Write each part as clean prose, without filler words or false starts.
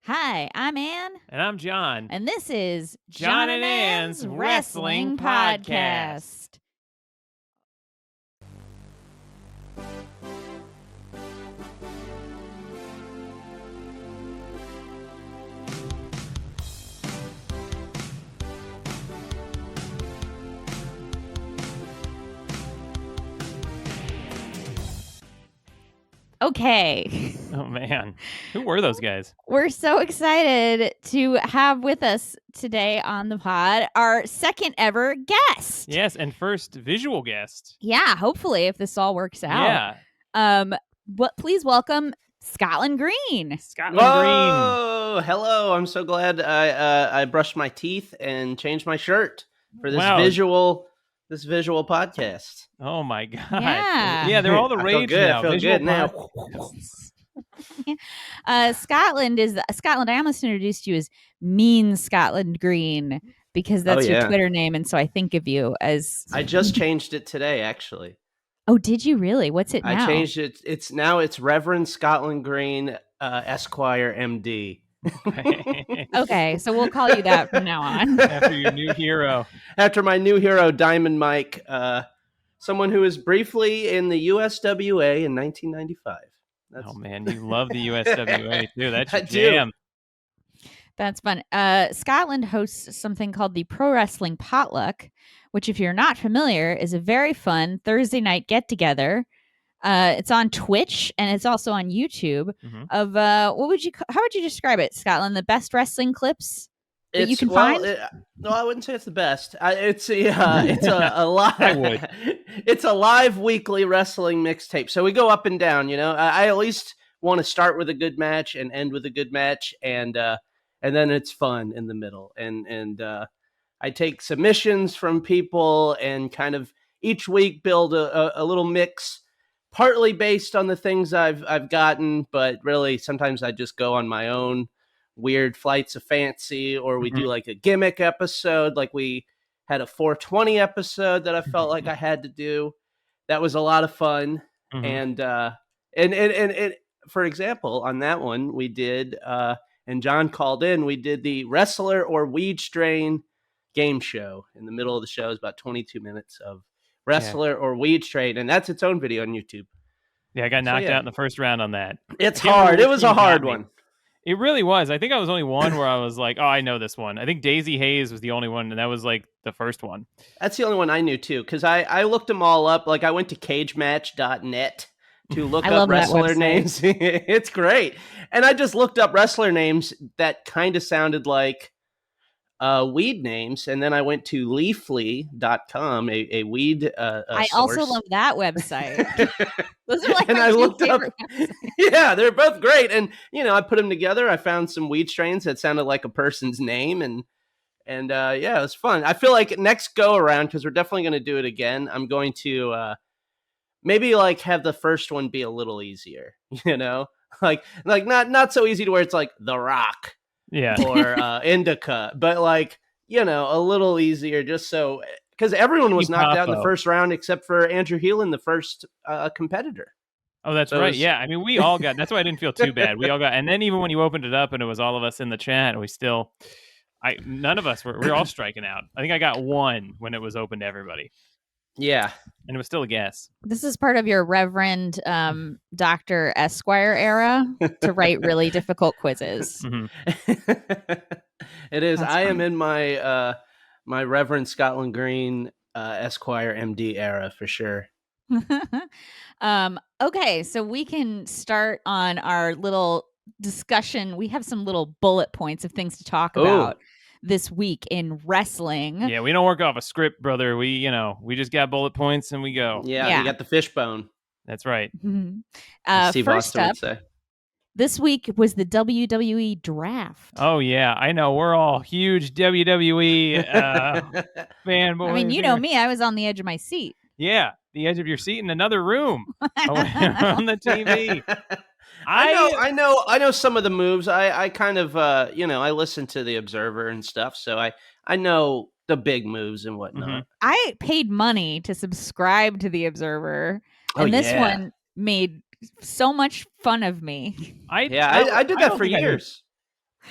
Hi, I'm Ann, And I'm John. and this is John and Ann's Wrestling Podcast. Okay. Oh, man. Who were those guys? We're so excited to have with us today on the pod our second ever guest. Yes, and first visual guest. Yeah, hopefully, if this all works out. Yeah. But please welcome Scotland Green. Scotland Green. Whoa! Hello. I'm so glad I brushed my teeth and changed my shirt for this Wow. visual podcast. Oh, my God. Yeah. Yeah, they're all the I feel rage good. now. I feel Visual good now. podcasts. Scotland. I almost introduced you as Mean Scotland Green because that's your yeah. Twitter name, and so I think of you as. I just changed it today, actually. Oh, did you really? What's it now? I changed it. It's Reverend Scotland Green, Esquire, MD. Okay, so we'll call you that from now on. After your new hero. After my new hero, Diamond Mike, someone who was briefly in the USWA in 1995. Oh, man, you love the USWA, too. That's your I do. jam. That's fun. Scotland hosts something called the Pro Wrestling Potluck, which, if you're not familiar, is a very fun Thursday night get-together. It's on Twitch and it's also on YouTube. Mhm. Of how would you describe it, Scotland? The best wrestling clips that you can find? No, I wouldn't say it's the best. It's a live. I would. It's a live weekly wrestling mixtape. So we go up and down. You know, I at least want to start with a good match and end with a good match, and then it's fun in the middle. And I take submissions from people and kind of each week build a little mix, partly based on the things I've gotten, but really sometimes I just go on my own weird flights of fancy, or we do like a gimmick episode. Like we had a 420 episode that I felt like I had to do. That was a lot of fun. And for example, on that one we did, and John called in, we did the wrestler or weed strain game show. In the middle of the show is about 22 minutes of wrestler or weed strain, and that's its own video on YouTube. Yeah, I got knocked out in the first round on that. It's hard. It was a hard one. It really was. I think I was only one where I was like, oh, I know this one. I think Daisy Hayes was the only one, and that was like the first one. That's the only one I knew too, because I looked them all up. Like I went to cagematch.net to look up wrestler names. It's great. And I just looked up wrestler names that kind of sounded like weed names, and then I went to leafly.com, a weed I source. also love that website. Those are like and my I two looked up. favorite websites. Yeah, they're both great, and I put them together. I found some weed strains that sounded like a person's name, and yeah, it was fun. I feel like next go around, because we're definitely going to do it again, I'm going to maybe like have the first one be a little easier, like not so easy to where it's like The Rock. Yeah. Or Indica, but like, a little easier, just so, because everyone was knocked out in the first round except for Andrew Heelan, the first competitor. Oh, that's right. Yeah. I mean, we all got, that's why I didn't feel too bad. We all got, and then even when you opened it up and it was all of us in the chat, none of us we're all striking out. I think I got one when it was open to everybody. Yeah. And it was still a guess. This is part of your Reverend Dr. Esquire era to write really difficult quizzes. It is. That's I fun. am in my my Reverend Scotland Green Esquire MD era for sure. Okay, so we can start on our little discussion. We have some little bullet points of things to talk about this week in wrestling. Yeah, we don't work off a script, brother. We just got bullet points and we go. Yeah. You got the fishbone. That's right. Steve First Austin up, would say. this week was the WWE Draft. Oh, yeah. I know. We're all huge WWE fanboys. I mean, you know me. I was on the edge of my seat. Yeah, the edge of your seat in another room on the TV. I know some of the moves. I kind of I listen to the Observer and stuff, so I know the big moves and whatnot. I paid money to subscribe to the Observer, and this one made so much fun of me. I did that for years.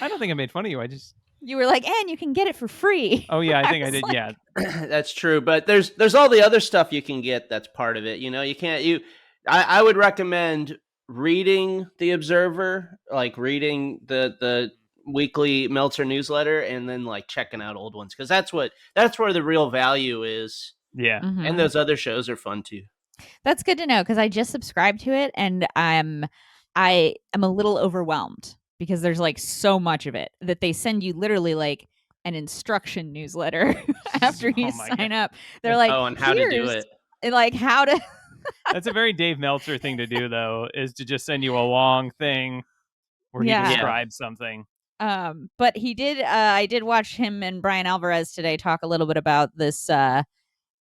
I don't think I made fun of you. I just. You were like, and you can get it for free. Oh yeah, I think I was did. like- Yeah. That's true, but there's all the other stuff you can get that's part of it. You know, you can't I would recommend reading the Observer, like reading the weekly Meltzer newsletter, and then like checking out old ones, because that's where the real value is. Yeah. Mhm. And those other shows are fun too. That's good to know, because I just subscribed to it, and I am a little overwhelmed because there's like so much of it that they send you literally like an instruction newsletter after you sign up. They're like, on how to do it. And like how to. That's a very Dave Meltzer thing to do, though, is to just send you a long thing where he Yeah. describes something. But he did. I did watch him and Brian Alvarez today talk a little bit about this.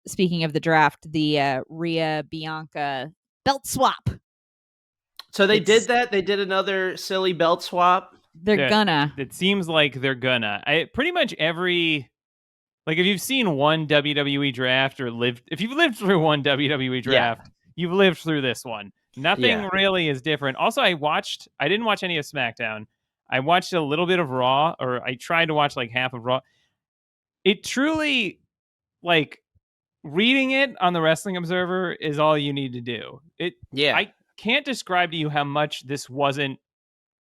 Speaking of the draft, the Rhea Bianca belt swap. So they did that. They did another silly belt swap. They're gonna. It seems like they're gonna. Pretty much every. Like, if you've seen one WWE draft or if you've lived through one WWE draft, you've lived through this one. Nothing really is different. Also, I didn't watch any of SmackDown. I watched a little bit of Raw, or I tried to watch like half of Raw. It truly, like, reading it on the Wrestling Observer is all you need to do. I can't describe to you how much this wasn't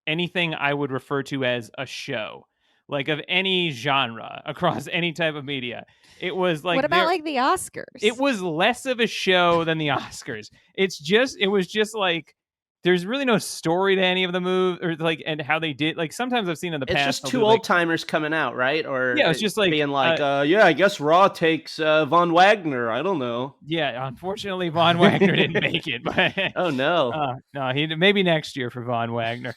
anything I would refer to as a show, like of any genre across any type of media. It was like, what about like the Oscars? It was less of a show than the Oscars. It was just like, there's really no story to any of the moves, or like, and how they did. Like, sometimes I've seen in the past, it's just two old timers coming out, right? Or yeah, it's just like being like, I guess Raw takes Von Wagner. I don't know. Yeah, unfortunately, Von Wagner didn't make it. But oh no, no, he maybe next year for Von Wagner.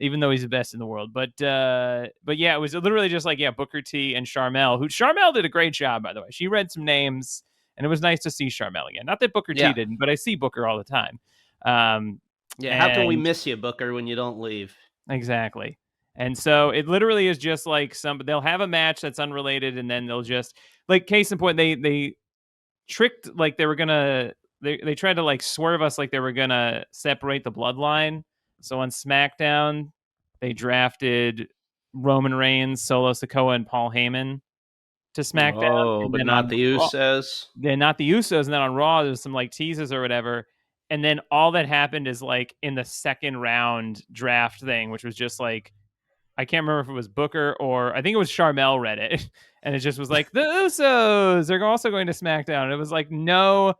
Even though he's the best in the world, but yeah, it was literally just like Booker T and Sharmell. Sharmell did a great job, by the way. She read some names. And it was nice to see Sharmell again. Not that Booker T didn't, but I see Booker all the time. How can we miss you, Booker, when you don't leave? Exactly. And so it literally is just like they'll have a match that's unrelated, and then they'll just, like, case in point, they tricked, like they were gonna, they tried to like swerve us, like they were gonna separate the bloodline. So on SmackDown, they drafted Roman Reigns, Solo Sikoa, and Paul Heyman to SmackDown, but not the Usos. Then not the Usos, and then on Raw there's some like teases or whatever, and then all that happened is like in the second round draft thing, which was just like, I can't remember if it was Booker or I think it was Sharmell read it, and it just was like, the Usos, they're also going to SmackDown, and it was like, no,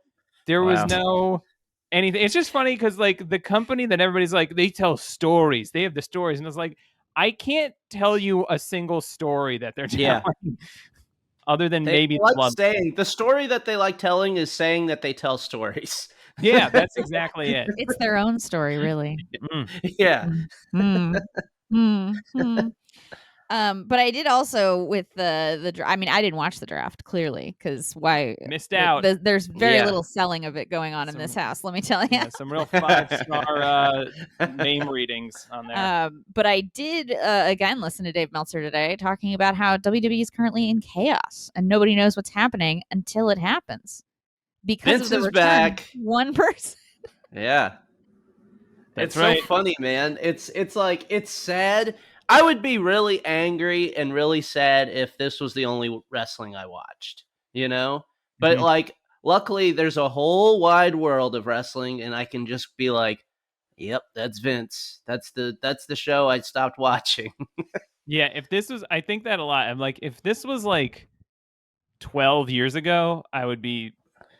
there was no anything. It's just funny because like the company that everybody's like, they tell stories, they have the stories, and it's like, I can't tell you a single story that they're telling. Other than maybe saying the story that they like telling is saying that they tell stories. Yeah, that's exactly it. It's their own story, really. Yeah. But I did also with the I mean, I didn't watch the draft, clearly, because why? Missed out. There's very little selling of it going on in this house, let me tell you. Yeah, some real 5-star name readings on there. But I did, again, listen to Dave Meltzer today talking about how WWE is currently in chaos and nobody knows what's happening until it happens. Because Vince of the is return back. One person. Yeah. That's it's right. So funny, man. It's like, it's sad. I would be really angry and really sad if this was the only wrestling I watched, you know? But like, luckily there's a whole wide world of wrestling, and I can just be like, yep, that's Vince. That's the show I stopped watching. Yeah, if this was, I think that a lot. I'm like, if this was like 12 years ago, I would be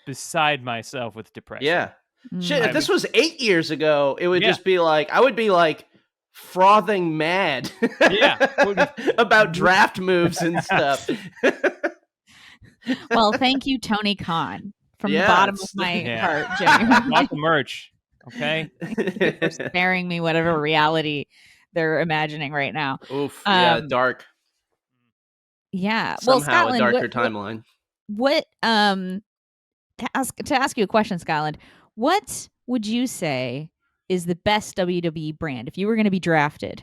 beside myself with depression. Yeah. Shit, if this was 8 years ago, it would just be like, I would be like frothing mad about draft moves and stuff. Well, thank you, Tony Khan, from the bottom of my heart, Jeremy. Got the merch, okay? For sparing me whatever reality they're imagining right now. Oof, dark. Yeah, somehow Scotland, a darker timeline. What to ask you a question, Scotland? What would you say is the best WWE brand if you were going to be drafted?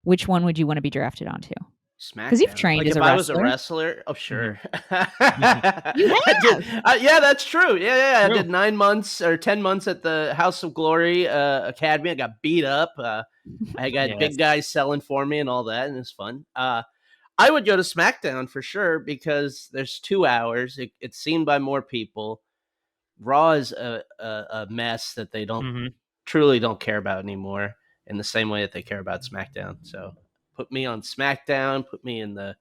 Which one would you want to be drafted onto? SmackDown. Because you've trained like as if a I was a wrestler. wrestler, oh sure. You I did, yeah, that's true. Yeah. True. I did 9 months or 10 months at the House of Glory Academy. I got beat up. I got big guys selling for me and all that, and it's fun. I would go to SmackDown for sure because there's 2 hours. It's seen by more people. Raw is a mess that they truly don't care about anymore in the same way that they care about SmackDown. So put me on SmackDown. Put me in the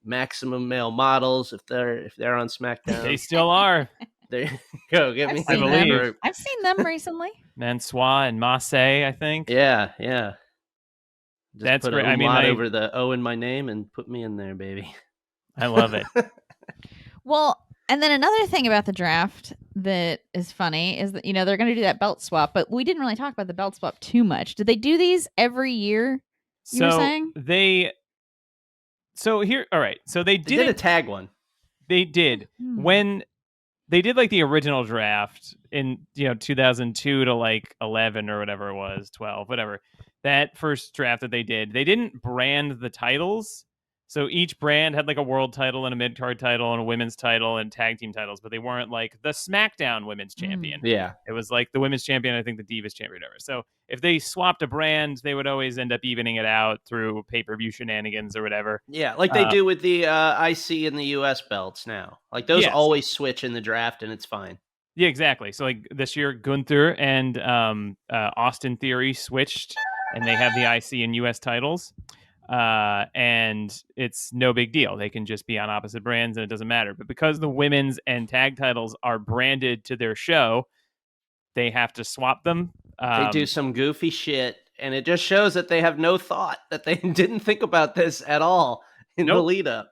Maximum Male Models if they're on SmackDown. They still are. There you go. Get me. I've seen them. Group. I've seen them recently. Mansois and Massey, I think. Yeah. Just That's put great. a lot over the O in my name and put me in there, baby. I love it. Well, and then another thing about the draft that is funny is that, they're going to do that belt swap, but we didn't really talk about the belt swap too much. Did they do these every year? You were saying? So here, all right. So they did a tag one. They did. When they did like the original draft in 2002 to like 11 or whatever it was, 12, whatever. That first draft that they didn't brand the titles. So each brand had like a world title and a mid-card title and a women's title and tag team titles, but they weren't like the SmackDown women's champion. Yeah. It was like the women's champion, I think the Divas champion, whatever. So if they swapped a brand, they would always end up evening it out through pay-per-view shenanigans or whatever. Yeah, like they do with the IC and the US belts now. Like those always switch in the draft and it's fine. Yeah, exactly. So like this year, Gunther and Austin Theory switched and they have the IC and US titles. And it's no big deal. They can just be on opposite brands and it doesn't matter. But because the women's and tag titles are branded to their show, they have to swap them. They do some goofy shit, and it just shows that they have no thought, that they didn't think about this at all in the lead up.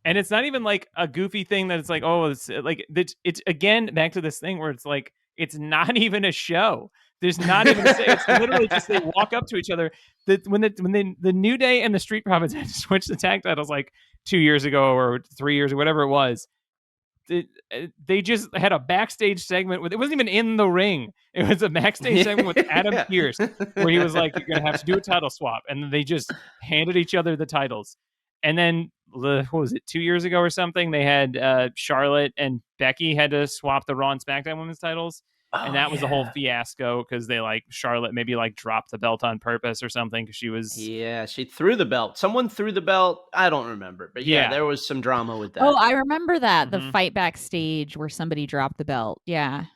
And it's not even like a goofy thing that it's like, oh, it's like it's again back to this thing where it's like it's not even a show. There's not even it's literally just they walk up to each other. When the New Day and the Street Profits had to switch the tag titles like 2 years ago or 3 years or whatever it was, they just had a backstage segment with it wasn't even in the ring. It was a backstage segment with Adam Pearce where he was like, "You're gonna have to do a title swap," and then they just handed each other the titles. And then what was it, 2 years ago or something? They had Charlotte and Becky had to swap the Raw and SmackDown women's titles. And that was a whole fiasco because they Charlotte maybe dropped the belt on purpose or something because she was. Yeah, she threw the belt. Someone threw the belt. I don't remember. But yeah, there was some drama with that. Oh, I remember that. The fight backstage where somebody dropped the belt. Yeah.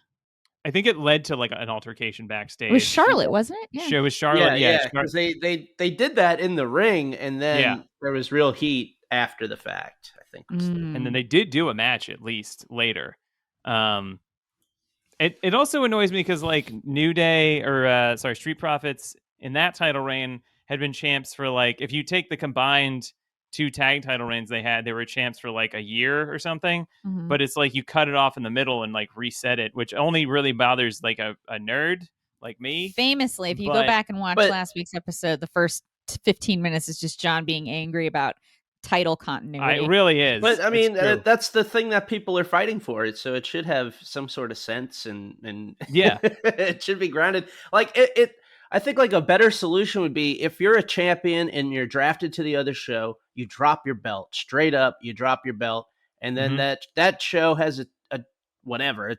I think it led to an altercation backstage. It was Charlotte, wasn't it? Yeah. It was Charlotte. Yeah. Because they did that in the ring and then there was real heat after the fact, I think. And then they did do a match at least later. It also annoys me because New Day or Street Profits in that title reign had been champs for if you take the combined 2 tag title reigns they were champs for a year or something. But it's you cut it off in the middle and reset it, which only really bothers a nerd like me. Famously, if you go back and watch last week's episode, the first 15 minutes is just John being angry about title continuity. It really is. But I mean, that's the thing that people are fighting for. So it should have some sort of sense and yeah, it should be grounded. I think a better solution would be if you're a champion and you're drafted to the other show, you drop your belt straight up. You drop your belt, and then that show has a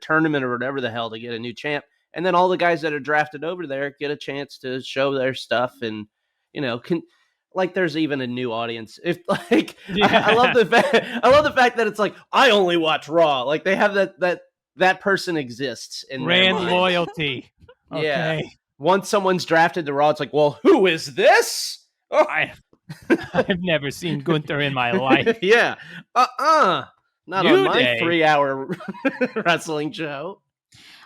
tournament or whatever the hell to get a new champ, and then all the guys that are drafted over there get a chance to show their stuff and there's even a new audience. If I love the fact that it's I only watch Raw. They have that person exists in brand loyalty. Okay. Yeah. Once someone's drafted to Raw, it's well, who is this? Oh. I've never seen Gunther in my life. Yeah. Not New on my Day. 3-hour wrestling show.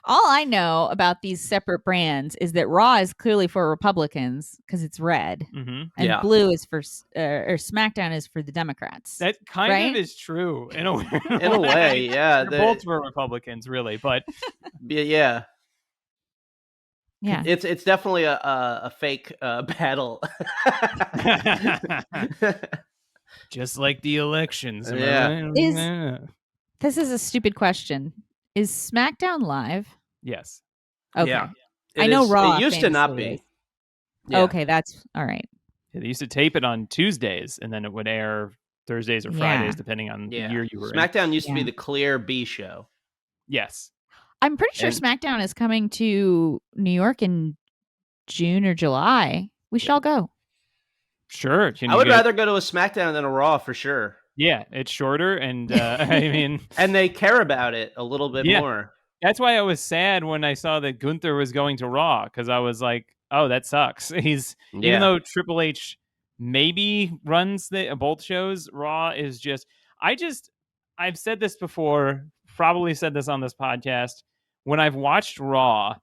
All I know about these separate brands is that Raw is clearly for Republicans because it's red, and blue is for or SmackDown is for the Democrats. That kind of is true in a way. Yeah, they're both for Republicans, really, but yeah. Yeah, it's definitely a fake battle. Just like the elections. Yeah. This is a stupid question. Is SmackDown live? Yes. Okay. Yeah. I know Raw. It used to not be. Yeah. Okay, that's all right. They used to tape it on Tuesdays, and then it would air Thursdays or Fridays, depending on the year you were in. SmackDown used to be the clear B show. Yes. I'm pretty sure SmackDown is coming to New York in June or July. We should all go. Sure. I would rather go to a SmackDown than a Raw for sure. Yeah, it's shorter, and I mean... And they care about it a little bit more. That's why I was sad when I saw that Gunther was going to Raw, because I was like, oh, that sucks. Even though Triple H maybe runs both shows, Raw is just... I've said this before, probably said this on this podcast. When I've watched Raw,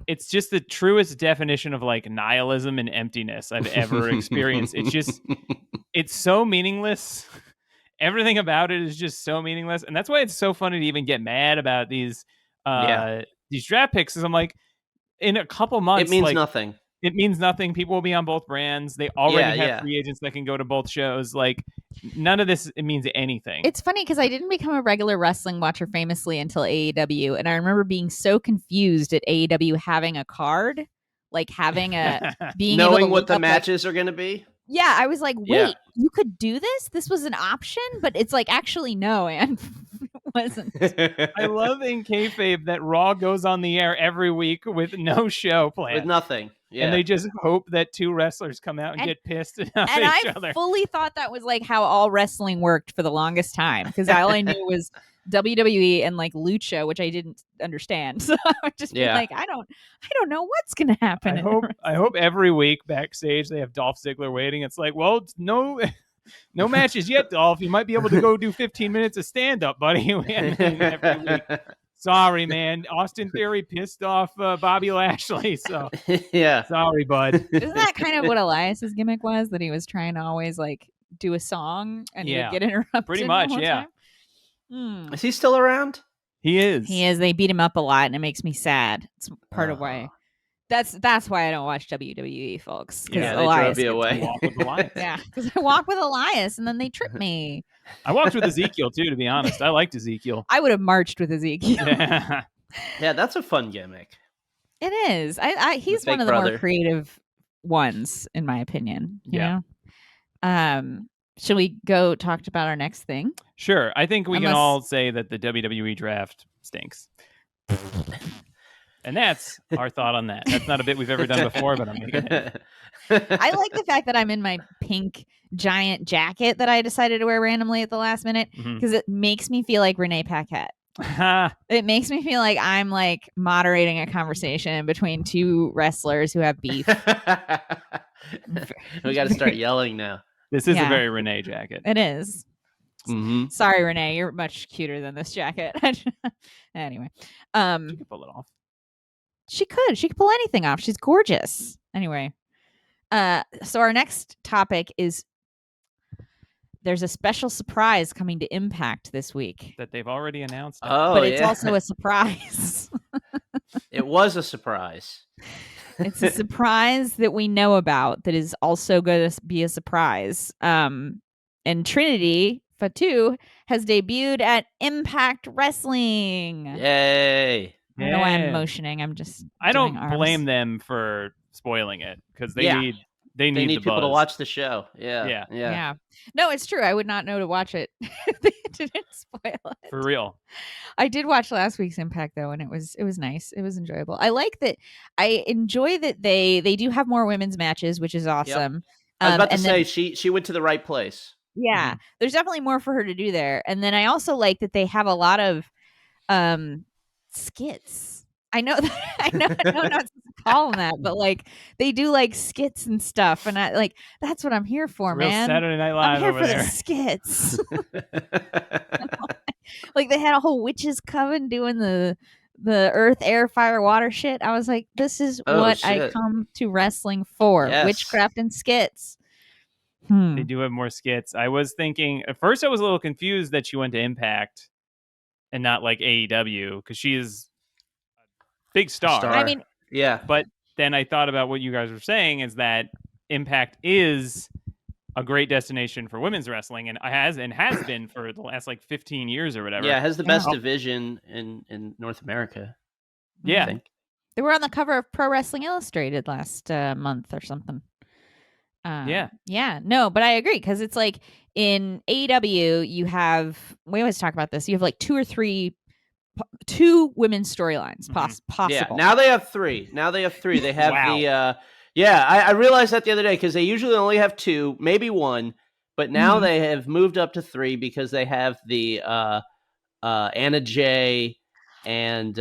it's just the truest definition of like nihilism and emptiness I've ever experienced. It's so meaningless. Everything about it is just so meaningless. And that's why it's so funny to even get mad about these draft picks. Because I'm like, in a couple months, it means nothing. It means nothing. People will be on both brands. They already have free agents that can go to both shows. Like, none of this, it means anything. It's funny because I didn't become a regular wrestling watcher famously until AEW. And I remember being so confused at AEW having a card, like having being knowing able to what the matches are going to be. Yeah, I was like, wait, you could do this? This was an option? But it's like, actually, no, and it wasn't. I love in kayfabe that Raw goes on the air every week with no show planned. With nothing. Yeah. And they just hope that two wrestlers come out and get pissed at each other. I fully thought that was like how all wrestling worked for the longest time. Because all I knew was WWE and like Lucha, which I didn't understand. So I would just be like, I don't know what's gonna happen. I hope every week backstage they have Dolph Ziggler waiting. It's like, well, no matches yet, Dolph. You might be able to go do 15 minutes of stand up, buddy. Every week. Sorry, man. Austin Theory pissed off Bobby Lashley. So sorry, bud. Isn't that kind of what Elias's gimmick was? That he was trying to always like do a song and he would get interrupted. Pretty much, yeah. Is he still around? He is. He is. They beat him up a lot, and it makes me sad. It's part of why. That's why I don't watch WWE, folks. Yeah, Elias they drove you away. Walk with Elias. Yeah, because I walk with Elias, and then they trip me. I walked with Ezekiel too, to be honest. I liked Ezekiel. I would have marched with Ezekiel. Yeah, that's a fun gimmick. It is. He's one of the more creative ones, in my opinion. You know? Should we go talk about our next thing? Sure. I think we can all say that the WWE draft stinks. And that's our thought on that. That's not a bit we've ever done before, but I'm making it. I like the fact that I'm in my pink giant jacket that I decided to wear randomly at the last minute because it makes me feel like Renee Paquette. It makes me feel like I'm like moderating a conversation between two wrestlers who have beef. We got to start yelling now. This is a very Renee jacket. It is. Mm-hmm. Sorry, Renee. You're much cuter than this jacket. Anyway. She could pull it off. She could pull anything off. She's gorgeous. Anyway. So our next topic is there's a special surprise coming to Impact this week. That they've already announced. But it's also a surprise. It was a surprise. It's a surprise that we know about that is also going to be a surprise. And Trinity Fatu has debuted at Impact Wrestling. Yay. I don't know why I'm motioning. I'm just I don't blame them for spoiling it because they need the people buzz. to watch the show. Yeah. No, it's true. I would not know to watch it if they didn't spoil it. For real. I did watch last week's Impact though, and it was nice. It was enjoyable. I enjoy that they do have more women's matches, which is awesome. Yep. I was about to say she went to the right place. Yeah, there's definitely more for her to do there. And then I also like that they have a lot of skits. I know I'm not supposed to call them that, but like they do like skits and stuff, and I like that's what I'm here for, it's man. Saturday Night Live I'm here over for there. the skits. Like they had a whole witches coven doing the earth, air, fire, water shit. I was like, this is what I come to wrestling for: witchcraft and skits. They do have more skits. I was thinking at first I was a little confused that she went to Impact and not like AEW because she is big star. I mean, yeah. But then I thought about what you guys were saying is that Impact is a great destination for women's wrestling and has been for the last like 15 years or whatever. Yeah, it has the best division in North America. Yeah. I think. They were on the cover of Pro Wrestling Illustrated last month or something. No, but I agree because it's like in AEW, we always talk about this. You have like two women's storylines possible. Yeah, now they have three. They have Wow. I realized that the other day because they usually only have two, maybe one, but now they have moved up to three because they have the Anna Jay and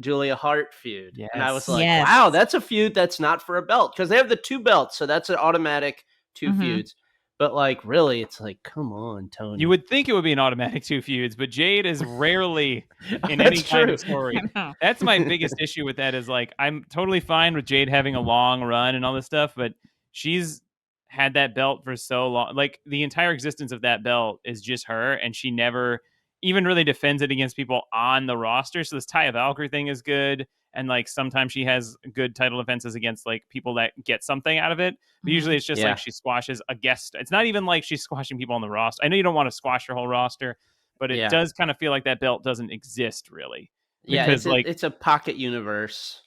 Julia Hart feud. Yes. And I was like, wow, that's a feud that's not for a belt because they have the two belts, so that's an automatic two feuds. But like, really, it's like, come on, Tony. You would think it would be an automatic two feuds, but Jade is rarely in any kind of story. That's my biggest issue with that is like, I'm totally fine with Jade having a long run and all this stuff, but she's had that belt for so long. Like the entire existence of that belt is just her, and she never even really defends it against people on the roster. So this Taya Valkyrie thing is good. And like sometimes she has good title defenses against like people that get something out of it. But usually it's just like she squashes a guest. It's not even like she's squashing people on the roster. I know you don't want to squash your whole roster, but it does kind of feel like that belt doesn't exist really. Because it's a pocket universe.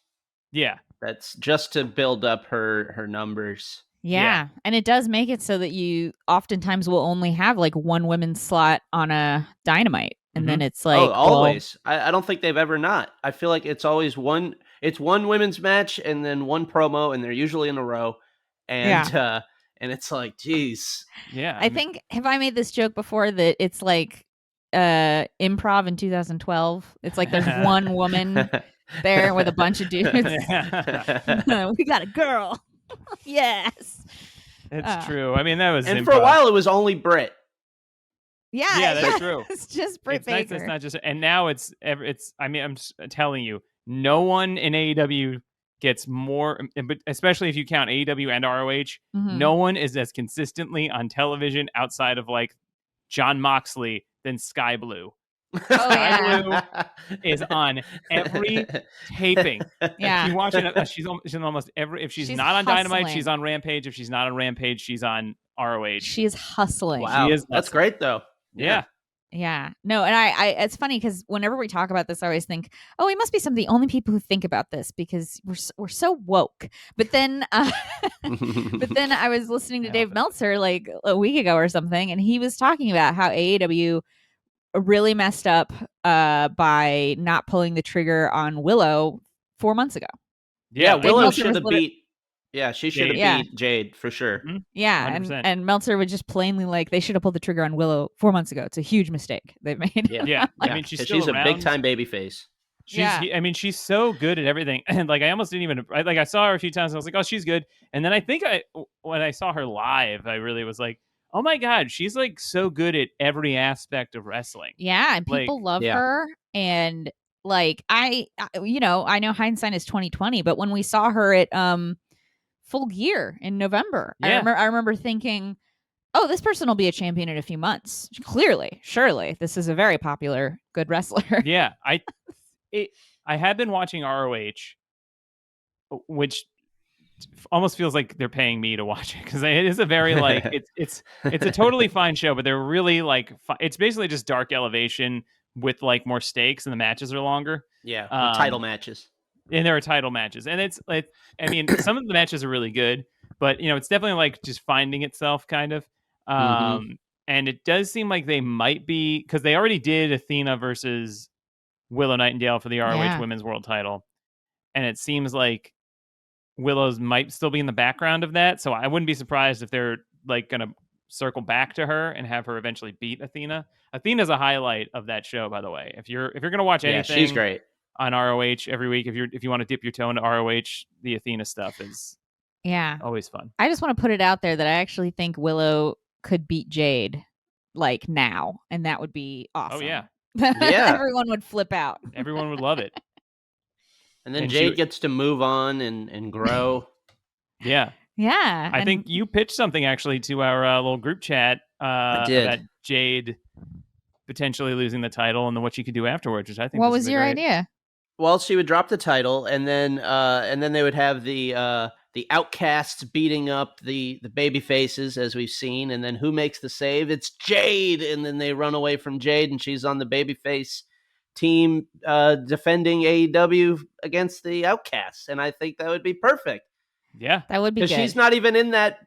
Yeah. That's just to build up her numbers. Yeah. And it does make it so that you oftentimes will only have like one women's slot on a Dynamite. And then it's like always. I don't think they've ever not. I feel like it's always one women's match and then one promo, and they're usually in a row. And and it's like, geez. Yeah. I think have I made this joke before that it's like improv in 2012? It's like there's one woman there with a bunch of dudes. We got a girl. Yes. It's true. I mean, that was and improv. for a while it was only Britt. Yeah, that's true. It's just Britt Baker. Nice, it's not just, and now it's. I mean, I'm telling you, no one in AEW gets more, but especially if you count AEW and ROH, no one is as consistently on television outside of like Jon Moxley than Sky Blue. Sky Blue is on every taping. Yeah, if you watch it, she's on almost every. If she's not on Dynamite, she's on Rampage. If she's not on Rampage, she's on ROH. She is hustling. Wow, that's great though. Yeah. No, and I it's funny because whenever we talk about this, I always think, oh, we must be some of the only people who think about this because we're so woke. But then, I was listening to Dave Meltzer like a week ago or something, and he was talking about how AEW really messed up by not pulling the trigger on Willow 4 months ago. Yeah, Willow should have beat. Yeah, she should have beat Jade for sure. Mm-hmm. Yeah, and Meltzer would just plainly like they should have pulled the trigger on Willow 4 months ago. It's a huge mistake they've made. Yeah. I mean, she's a big time baby face. I mean, she's so good at everything. And like, I almost didn't even like. I saw her a few times. And I was like, oh, she's good. And then I think when I saw her live, I really was like, oh my god, she's like so good at every aspect of wrestling. Yeah, and people love her. And like I know hindsight is 20/20, but when we saw her at Full Gear in November, I remember thinking, oh, this person will be a champion in a few months. Surely, this is a very popular, good wrestler. Yeah, I have been watching ROH, which almost feels like they're paying me to watch it because it is a very like it's a totally fine show, but they're really like it's basically just Dark Elevation with like more stakes and the matches are longer. Yeah, title matches. And there are title matches, and it's like, I mean, some of the matches are really good, but it's definitely like just finding itself kind of. And it does seem like they might be, because they already did Athena versus Willow Nightingale for the ROH Women's World Title, and it seems like Willow's might still be in the background of that. So I wouldn't be surprised if they're like gonna circle back to her and have her eventually beat Athena. Athena's a highlight of that show, by the way. If you're gonna watch anything, she's great. On ROH every week, if you want to dip your toe into ROH, the Athena stuff is always fun. I just want to put it out there that I actually think Willow could beat Jade like now, and that would be awesome. Oh yeah. Everyone would flip out. Everyone would love it. And then Jade gets to move on and grow. Yeah. I think you pitched something actually to our little group chat about Jade potentially losing the title and then what she could do afterwards, which I think. What was your idea? Well, she would drop the title, and then they would have the outcasts beating up the baby faces, as we've seen, and then who makes the save? It's Jade, and then they run away from Jade, and she's on the babyface team defending AEW against the outcasts, and I think that would be perfect. Yeah. That would be good. Because she's not even in that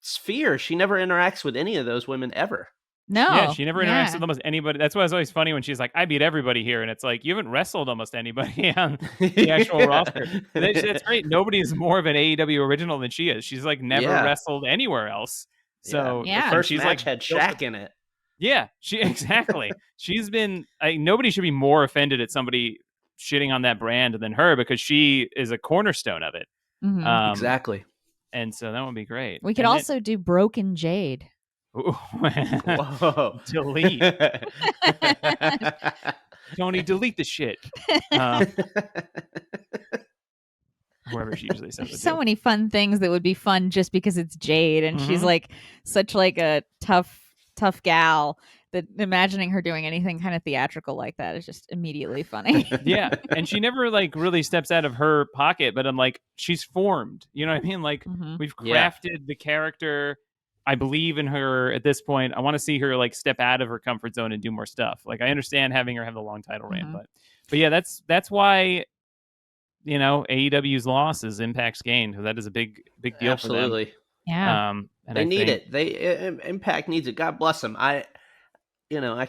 sphere. She never interacts with any of those women ever. No. Yeah, she never interacts with almost anybody. That's why it's always funny when she's like, I beat everybody here. And it's like, you haven't wrestled almost anybody on the actual roster. That's great. Nobody is more of an AEW original than she is. She's like never wrestled anywhere else. So the first match had Shaq in it. Yeah, exactly. She's been, nobody should be more offended at somebody shitting on that brand than her, because she is a cornerstone of it. Mm-hmm. Exactly. And so that would be great. We could also do Broken Jade. Whoa. Delete. Tony, delete the shit. Whoever she usually says. There's so many fun things that would be fun just because it's Jade, and she's like such like a tough gal that imagining her doing anything kind of theatrical like that is just immediately funny. Yeah, and she never like really steps out of her pocket, but I'm like, she's formed. You know what I mean? Like we've crafted the character. I believe in her at this point. I want to see her like step out of her comfort zone and do more stuff. Like I understand having her have the long title reign, but yeah, that's why, you know, AEW's loss is Impact's gain, because that is a big deal for them. Yeah. And they need it. Impact needs it. God bless them. I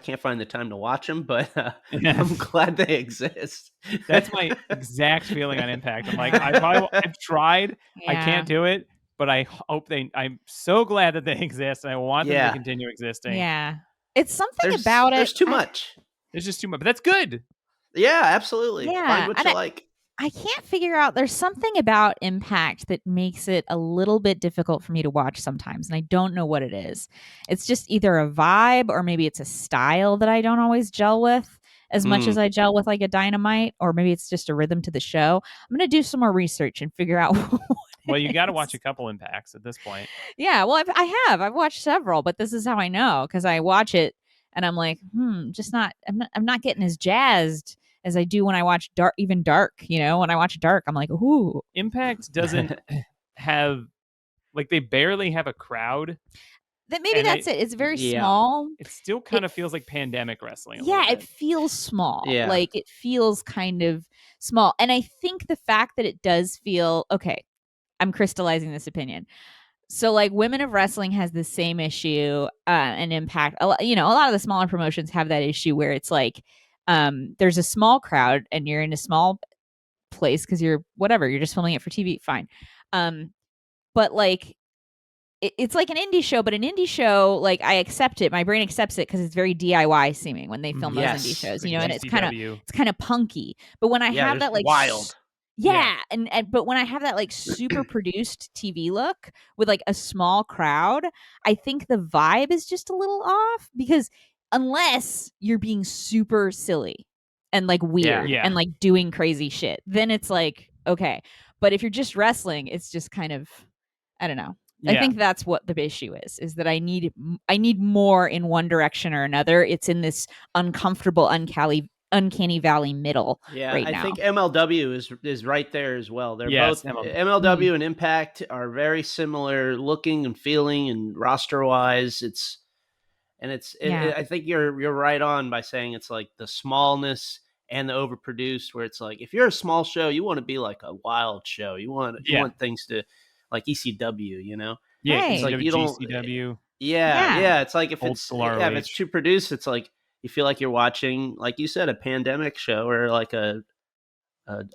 can't find the time to watch them, but I'm glad they exist. That's my exact feeling on Impact. I'm like, I've tried. I can't do it. But I hope I'm so glad that they exist. And I want them to continue existing. Yeah. It's something about it. There's too much. There's just too much. But that's good. Yeah, absolutely. Yeah. Find what you like. I can't figure out. There's something about Impact that makes it a little bit difficult for me to watch sometimes. And I don't know what it is. It's just either a vibe or maybe it's a style that I don't always gel with as much as I gel with like a Dynamite, or maybe it's just a rhythm to the show. I'm going to do some more research and figure out well, you got to watch a couple Impacts at this point. Yeah, well, I've watched several, but this is how I know, because I watch it and I'm like, I'm not getting as jazzed as I do when I watch Dark. You know, when I watch Dark, I'm like, ooh. Impact doesn't have, like, they barely have a crowd. Maybe that's it. It's very small. It still kind of feels like pandemic wrestling. It feels small. Yeah. Like it feels kind of small. And I think the fact that it does feel okay. I'm crystallizing this opinion. So like Women of Wrestling has the same issue and Impact. A lot of the smaller promotions have that issue where it's like there's a small crowd and you're in a small place because you're just filming it for TV. Fine. But like it's like an indie show, but an indie show, like I accept it. My brain accepts it because it's very DIY seeming when they film those indie shows, and it's kind of punky. But when I have that like wild. And but when I have that like super produced TV look with like a small crowd, I think the vibe is just a little off, because unless you're being super silly and like weird and like doing crazy shit, then it's like okay. But if you're just wrestling, it's just kind of, I don't know. I think that's what the issue is that I need more in one direction or another. It's in this uncomfortable, uncanny valley middle right now. I think MLW is right there as well. They're both MLW and Impact are very similar looking and feeling and roster wise. I think you're right on by saying it's like the smallness and the overproduced, where it's like if you're a small show, you want to be like a wild show. You want things to like ECW, you know? Yeah, it's like you don't. GCW. Yeah. It's like if it's too produced, it's like you feel like you're watching, like you said, a pandemic show or like a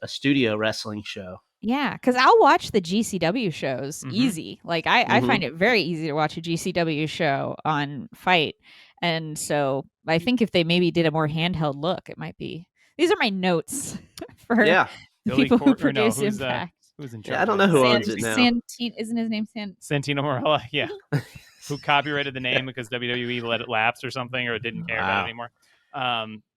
studio wrestling show. Yeah, because I'll watch the GCW shows easy. Like I find it very easy to watch a GCW show on Fight, and so I think if they maybe did a more handheld look, it might be. These are my notes for the people who produce Impact. Who's in charge? Yeah, I don't know who owns it now. Isn't his name Santino Marella? Yeah, who copyrighted the name because WWE let it lapse or something, or didn't care about it anymore.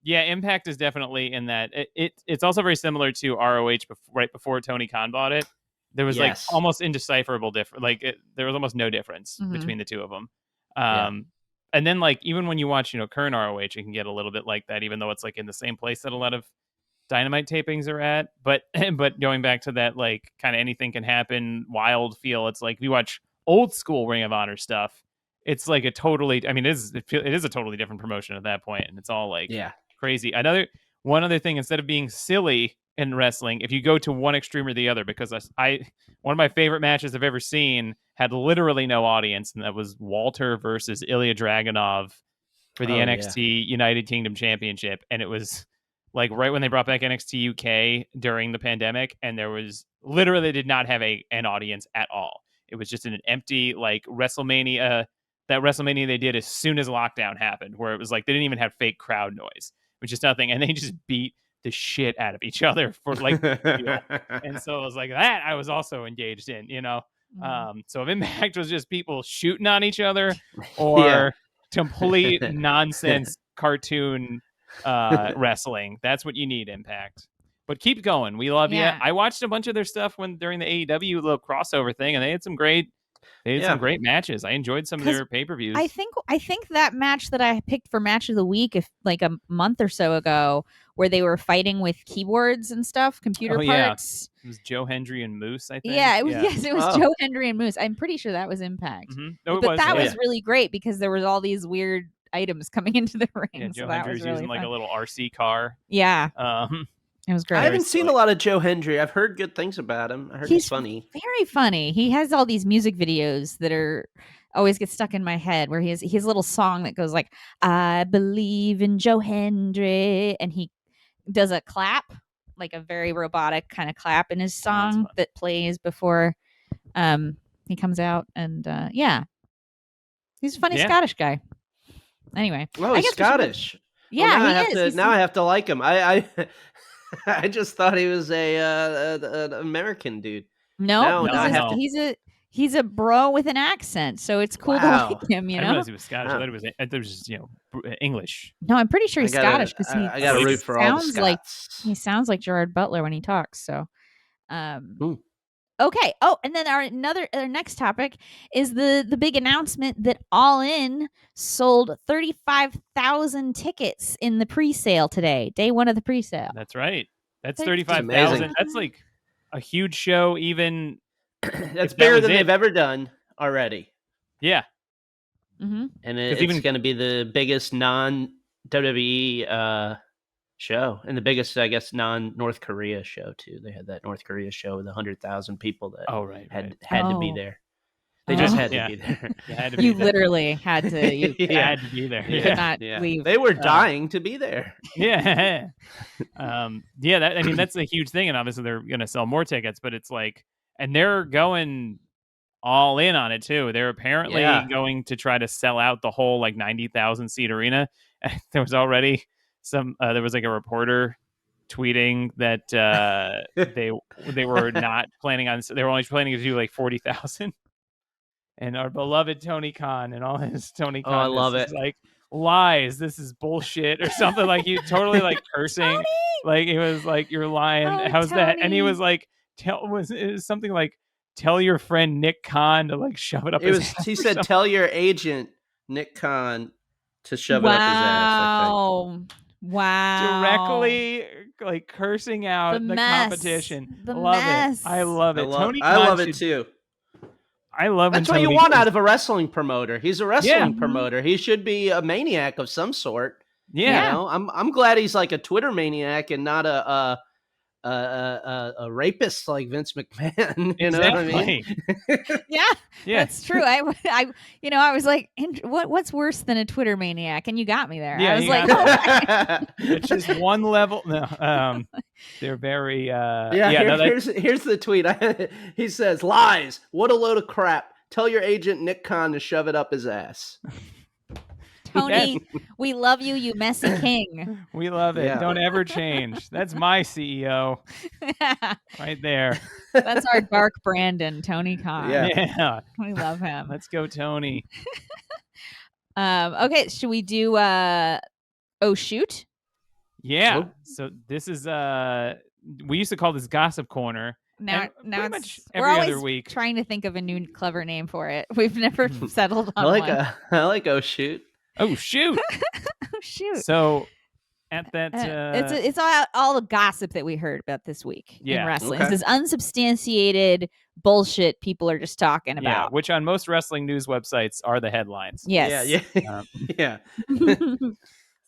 Impact is definitely in that. It's also very similar to ROH right before Tony Khan bought it. There was like almost indecipherable difference. Like there was almost no difference between the two of them. And then like even when you watch current ROH, it can get a little bit like that, even though it's like in the same place that a lot of Dynamite tapings are at. But going back to that like kind of anything can happen wild feel, it's like if you watch old school Ring of Honor stuff, it's like it is a totally different promotion at that point, and it's all like crazy. One other thing, instead of being silly in wrestling if you go to one extreme or the other, because I one of my favorite matches I've ever seen had literally no audience, and that was Walter versus Ilya Dragunov for the NXT United Kingdom Championship. And it was like right when they brought back NXT UK during the pandemic, and there was literally did not have an audience at all. It was just an empty like WrestleMania, that WrestleMania they did as soon as lockdown happened, where it was like they didn't even have fake crowd noise, which is nothing, and they just beat the shit out of each other for like and so it was like that I was also engaged in, so if Impact was just people shooting on each other or complete nonsense cartoon wrestling, that's what you need, Impact. But keep going, we love you. I watched a bunch of their stuff during the AEW little crossover thing, and they had some great matches. I enjoyed some of their pay-per-views. I think that match that I picked for match of the week, like a month or so ago, where they were fighting with keyboards and stuff, computer parts. It was Joe Hendry and Moose, I think. Yeah, it was. Yes, it was Joe Hendry and Moose. I'm pretty sure that was Impact. Mm-hmm. No, but that was really great because there was all these weird items coming into the ring. Yeah, Joe so Hendry was using like a little RC car. Yeah. It was great. I haven't seen a lot of Joe Hendry. I've heard good things about him. I heard he's funny. Very funny. He has all these music videos that are always get stuck in my head, where he has a little song that goes like, "I believe in Joe Hendry," and he does a clap, like a very robotic kind of clap in his song that plays before he comes out. And he's a funny Scottish guy. Anyway, he's Scottish. Yeah, now I have to like him. I just thought he was an American dude. No, he's a bro with an accent, so it's cool to like him. I didn't realize he was Scottish. I thought it was just English. No, I'm pretty sure he's Scottish because I got to root for all the Scots. He sounds like Gerard Butler when he talks. So, okay. Oh, and then our next topic is the big announcement that All In sold 35,000 tickets in the pre-sale today, day one of the pre-sale. That's right. That's 35,000. That's like a huge show. Even that's bigger than they've ever done already. Yeah. Mm-hmm. And it's going to be the biggest non-WWE show, and the biggest, I guess, non-North Korea show too. They had that North Korea show with 100,000 people that had to be there. They just had to be there. You literally had to. You had to be there. You could not leave. They were dying to be there. Yeah. That's a huge thing, and obviously they're going to sell more tickets. But it's like, and they're going all in on it too. They're apparently going to try to sell out the whole like 90,000 seat arena. There was already there was like a reporter tweeting that they were not planning on. They were only planning to do like 40,000. And our beloved Tony Khan and all his Tony Khan, I love it. Like, lies, this is bullshit or something. Like, he totally like cursing. Tony! Like, he was like, you're lying. How's Tony. that? And he was like, it was something like, tell your friend Nick Khan to like shove it up his ass. He said, tell your agent Nick Khan to shove it up his ass. Wow. Directly like cursing out the competition. I love it. Tony Khan, I love it too. I love it. That's what you want out of a wrestling promoter. He's a wrestling promoter. He should be a maniac of some sort. Yeah. You know? I'm glad he's like a Twitter maniac and not a rapist like Vince McMahon. You know what I mean? Yeah, that's true. I was like, what's worse than a Twitter maniac? And you got me there. Yeah, I was like, it's just one level. No, they're very. Here's the tweet. He says, "Lies. What a load of crap. Tell your agent Nick Khan to shove it up his ass." Tony, we love you, you messy king. We love it. Yeah. Don't ever change. That's my CEO. Right there. That's our dark Brandon, Tony Khan. Yeah. We love him. Let's go, Tony. Okay, should we do Oh Shoot? Yeah. Oh. So this is we used to call this Gossip Corner. Now it's every other week. Trying to think of a new clever name for it. We've never settled on one. I like Oh Shoot. Oh shoot! Oh shoot! So at that, it's all the gossip that we heard about this week in wrestling. Okay. This is unsubstantiated bullshit people are just talking about. Yeah, which on most wrestling news websites are the headlines. Yes. Yeah.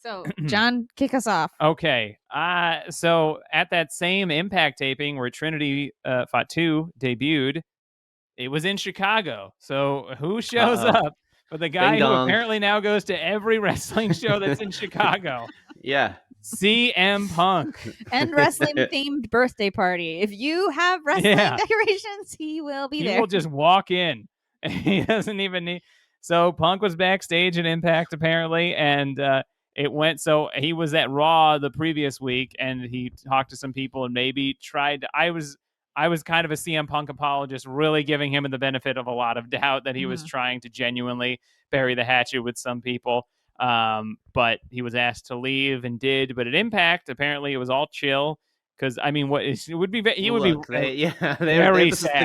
So, John, kick us off. Okay. So at that same Impact taping where Trinity Fatu debuted, it was in Chicago. So who shows up but the guy who apparently now goes to every wrestling show that's in Chicago? Yeah. CM Punk. And wrestling-themed birthday party. If you have wrestling decorations, he will be there. He will just walk in. He doesn't even need... So Punk was backstage at Impact, apparently, and it went... So he was at Raw the previous week, and he talked to some people and maybe tried to... I was kind of a CM Punk apologist, really giving him the benefit of a lot of doubt that he was trying to genuinely bury the hatchet with some people. But he was asked to leave and did. But at Impact, apparently it was all chill. Because I mean, this would be very the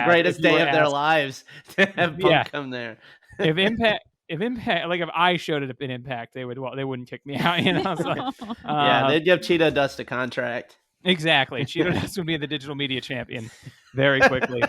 greatest day of their lives to have Punk come there. if Impact, like if I showed up in Impact, they wouldn't kick me out. You know, so, they'd give Cheetah Dust a contract. Exactly, Cheetah Dust would be the digital media champion very quickly.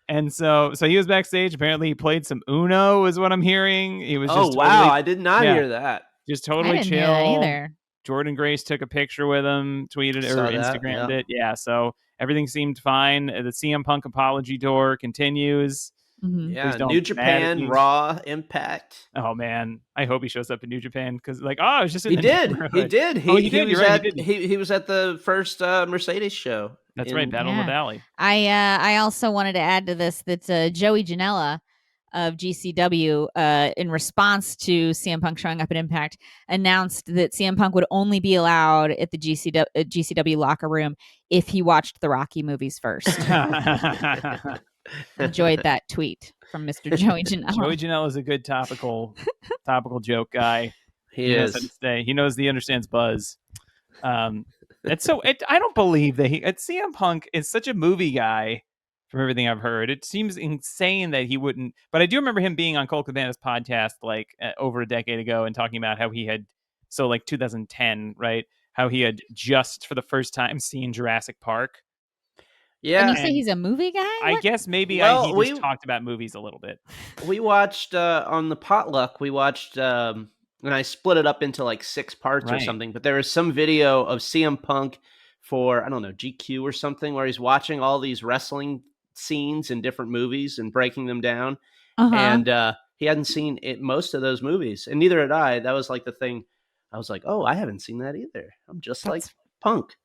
And so he was backstage. Apparently, he played some Uno, is what I'm hearing. He was I did not hear that. Just totally I didn't chill. hear that either. Jordan Grace took a picture with him, tweeted or Instagrammed it. Yeah, so everything seemed fine. The CM Punk apology tour continues. Mm-hmm. Yeah, New Japan, Raw, Impact. Oh man, I hope he shows up in New Japan because, like, I was just in He did. He was at the first Mercedes show. That's right, Battle in the Valley. I also wanted to add to this that Joey Janela of GCW, in response to CM Punk showing up at Impact, announced that CM Punk would only be allowed at the GCW locker room if he watched the Rocky movies first. Enjoyed that tweet from Mr. Joey Janela. Joey Janela is a good topical joke guy. He knows how to stay. He understands buzz. It's so. I don't believe that CM Punk is such a movie guy. From everything I've heard, it seems insane that he wouldn't. But I do remember him being on Cole Cabana's podcast like over a decade ago and talking about how he had, so like 2010, right? How he had just for the first time seen Jurassic Park. Yeah, and you say he's a movie guy? I guess maybe he just talked about movies a little bit. We watched on the Potluck. We watched, and I split it up into like 6 parts or something. But there was some video of CM Punk for, I don't know, GQ or something, where he's watching all these wrestling scenes in different movies and breaking them down. And he hadn't seen most of those movies, and neither had I. That was like the thing. I was like, oh, I haven't seen that either. I'm just like Punk.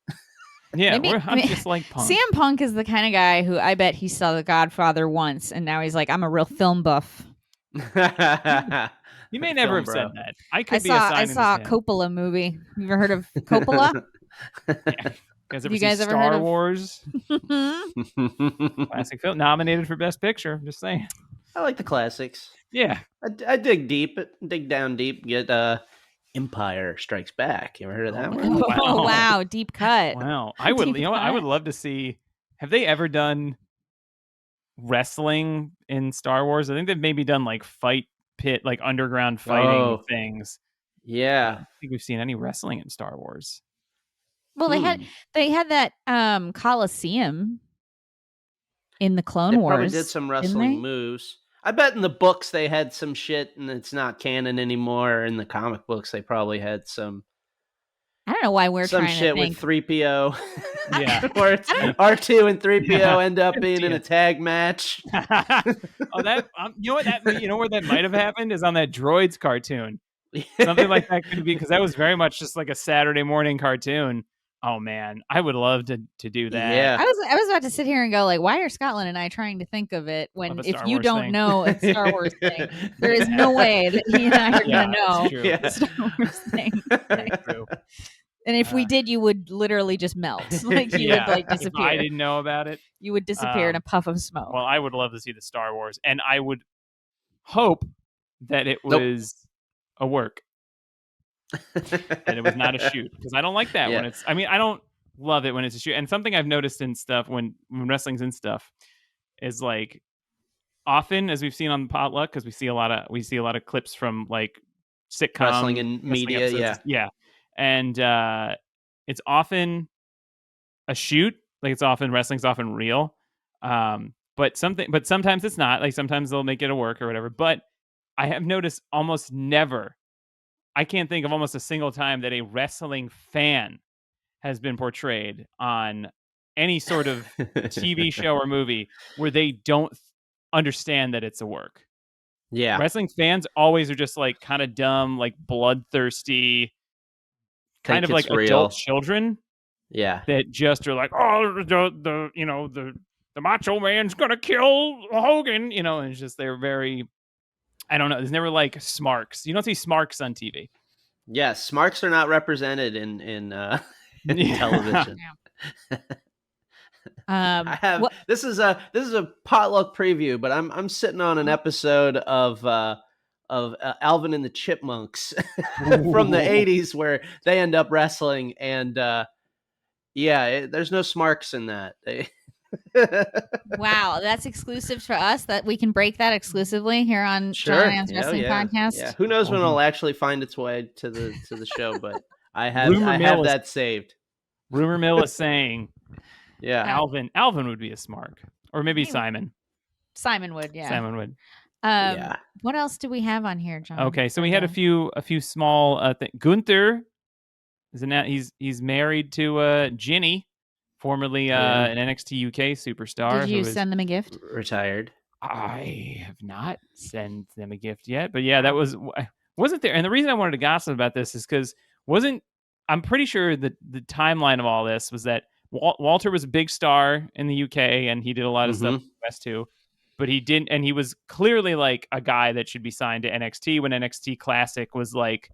Yeah, I'm just like Punk. CM Punk is the kind of guy who I bet he saw The Godfather once, and now he's like, I'm a real film buff. You may never have said that. I saw a Coppola movie. You ever heard of Coppola? You guys ever Star Wars? Classic film nominated for Best Picture. I'm just saying. I like the classics. Yeah, I dig down deep. Get Empire Strikes Back. You ever heard of that one? Oh wow, deep cut. Wow, I would. I would love to see. Have they ever done wrestling in Star Wars? I think they've maybe done like fight pit, like underground fighting things. Yeah, I don't think we've seen any wrestling in Star Wars. Well, they had that Coliseum in the Clone Wars. Probably did some wrestling moves. I bet in the books they had some shit, and it's not canon anymore. In the comic books, they probably had some. I don't know why we're some trying shit to think. with 3PO. Yeah, where it's R2 and 3PO end up being in a tag match. That you know where that might have happened is on that Droids cartoon. Something like that could be, because that was very much just like a Saturday morning cartoon. Oh man, I would love to do that. Yeah, I was about to sit here and go like, why are Scotland and I trying to think of it when if you don't know a Star Wars thing, there is no way that he and I are gonna know a Star Wars thing. True. And if we did, you would literally just melt. Like you would like disappear. If I didn't know about it, you would disappear in a puff of smoke. Well, I would love to see the Star Wars, and I would hope that it was a work. And it was not a shoot, because I don't like that when it's. I mean, I don't love it when it's a shoot. And something I've noticed in stuff when wrestling's in stuff is like often, as we've seen on the Potluck, because we see a lot of clips from like sitcom wrestling and media, episodes. And it's often a shoot. Like it's often wrestling's often real. But sometimes it's not. Like sometimes they'll make it a work or whatever. But I have noticed almost never I can't think of almost a single time that a wrestling fan has been portrayed on any sort of TV show or movie where they don't understand that it's a work. Yeah. Wrestling fans always are just like kind of dumb, like bloodthirsty, kind of like adult children. Yeah. That just are like, oh, the Macho Man's gonna kill Hogan, and it's just they're very, I don't know. There's never like smarks. You don't see smarks on TV. Yeah, smarks are not represented in television. I have this is a potluck preview, but I'm sitting on an episode of Alvin and the Chipmunks from the 80s where they end up wrestling, and there's no smarks in that. Wow, that's exclusive for us. That we can break that exclusively here on John Ann's Wrestling Podcast. Yeah, who knows when it'll actually find its way to the show? But I have that saved. Rumor mill is saying, yeah, Alvin would be a smark, or maybe Simon. Simon would, yeah. Simon would. What else do we have on here, John? Okay, so we had a few small things. Gunther is he's married to Ginny, formerly an NXT UK superstar. Did you send them a gift? Retired. I have not sent them a gift yet, but yeah, that wasn't there. And the reason I wanted to gossip about this is because I'm pretty sure that the timeline of all this was that Walter was a big star in the UK and he did a lot of stuff in the US too, but he didn't, and he was clearly like a guy that should be signed to NXT when NXT Classic was like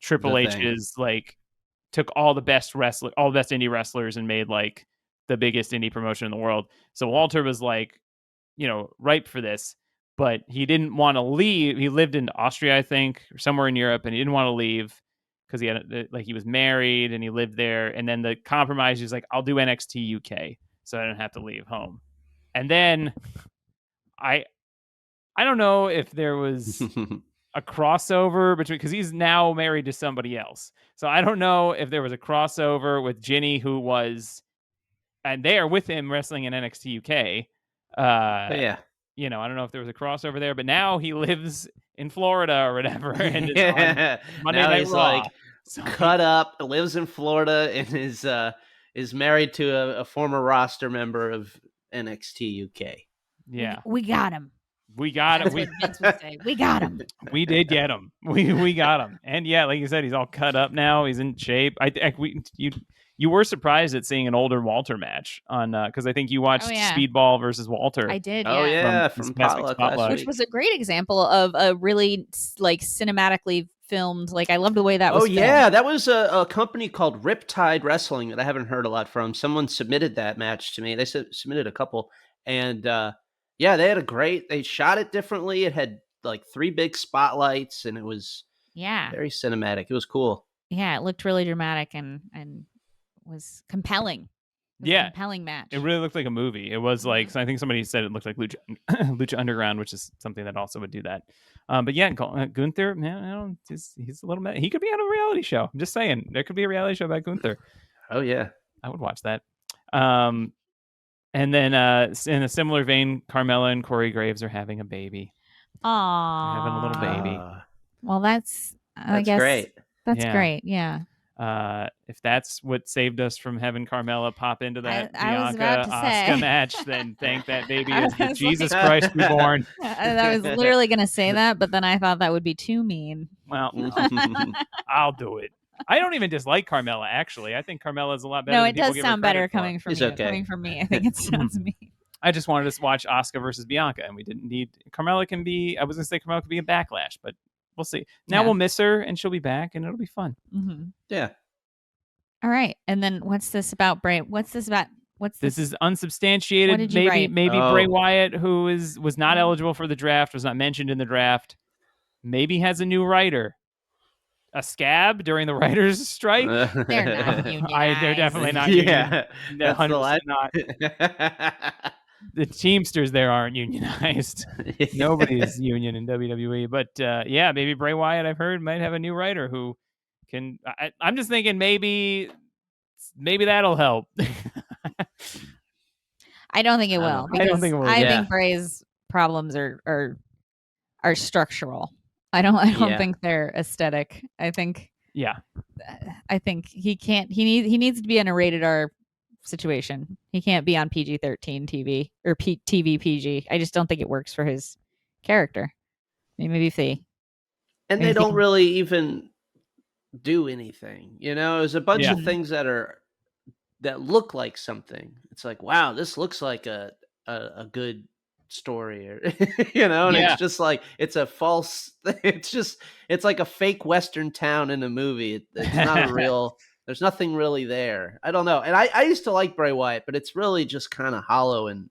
Triple H's like took all the best indie wrestlers and made like the biggest indie promotion in the world. So Walter was like, ripe for this, but he didn't want to leave. He lived in Austria, I think, or somewhere in Europe, and he didn't want to leave because he was married and he lived there. And then the compromise is like, I'll do NXT UK so I don't have to leave home. And then I don't know if there was a crossover between, because he's now married to somebody else. So I don't know if there was a crossover with Ginny, who was, and they are with him wrestling in NXT UK. I don't know if there was a crossover there, but now he lives in Florida or whatever. And Monday now Night he's Raw. like cut up, lives in Florida, and is married to a former roster member of NXT UK. Yeah, we got him. We got him. We got him. We did get him. We got him. And yeah, like you said, he's all cut up now. He's in shape. You were surprised at seeing an older Walter match on because I think you watched Speedball versus Walter. I did. Oh yeah, from Potluck, which was a great example of a really like cinematically filmed. Like I love the way that was. filmed. That was a company called Riptide Wrestling that I haven't heard a lot from. Someone submitted that match to me. They submitted a couple, and they had they shot it differently. It had like 3 big spotlights, and it was very cinematic. It was cool. Yeah, it looked really dramatic and was compelling. A compelling match. It really looked like a movie. It was like, so I think somebody said it looked like Lucha Underground, which is something that also would do that. But yeah, Gunther, man, he's a little he could be on a reality show. I'm just saying, there could be a reality show about Gunther. Oh yeah, I would watch that. And then in a similar vein, Carmella and Corey Graves are having a baby. Aww, they're having a little baby. Well, that's great. That's great. Yeah. If that's what saved us from having Carmella pop into that Bianca Asuka match, then thank that baby is the Jesus Christ reborn. I was literally going to say that, but then I thought that would be too mean. Well, I'll do it. I don't even dislike Carmella, actually. I think Carmella is a lot better. No, it does sound better coming from you. Okay. Coming from me, I think it sounds mean. I just wanted to watch Asuka versus Bianca, and we didn't need Carmella. I was going to say Carmella could be a Backlash, but we'll see. Now we'll miss her, and she'll be back, and it'll be fun. Mm-hmm. Yeah. All right. And then what's this about, Bray? What's this about? This is unsubstantiated. What did you write? Maybe Bray Wyatt, who was not eligible for the draft, was not mentioned in the draft, maybe has a new writer. A scab during the writers' strike? They're not unionized. They're definitely not unionized. They're 100% not. The Teamsters there aren't unionized. Nobody's union in WWE. But maybe Bray Wyatt, I've heard, might have a new writer who can. I'm just thinking maybe that'll help. I don't think it will. I don't think it will. I think Bray's problems are structural. I don't Yeah. think they're aesthetic. I think Yeah. he can't. He needs to be in a rated R situation. He can't be on PG-13 TV or TV PG. I just don't think it works for his character. Maybe if they And they don't really even do anything. There's a bunch of things that look like something. It's like, wow, this looks like a good story, or and it's just like it's a false. It's like a fake Western town in a movie. It's not a real. There's nothing really there. I don't know. And I used to like Bray Wyatt, but it's really just kind of hollow, and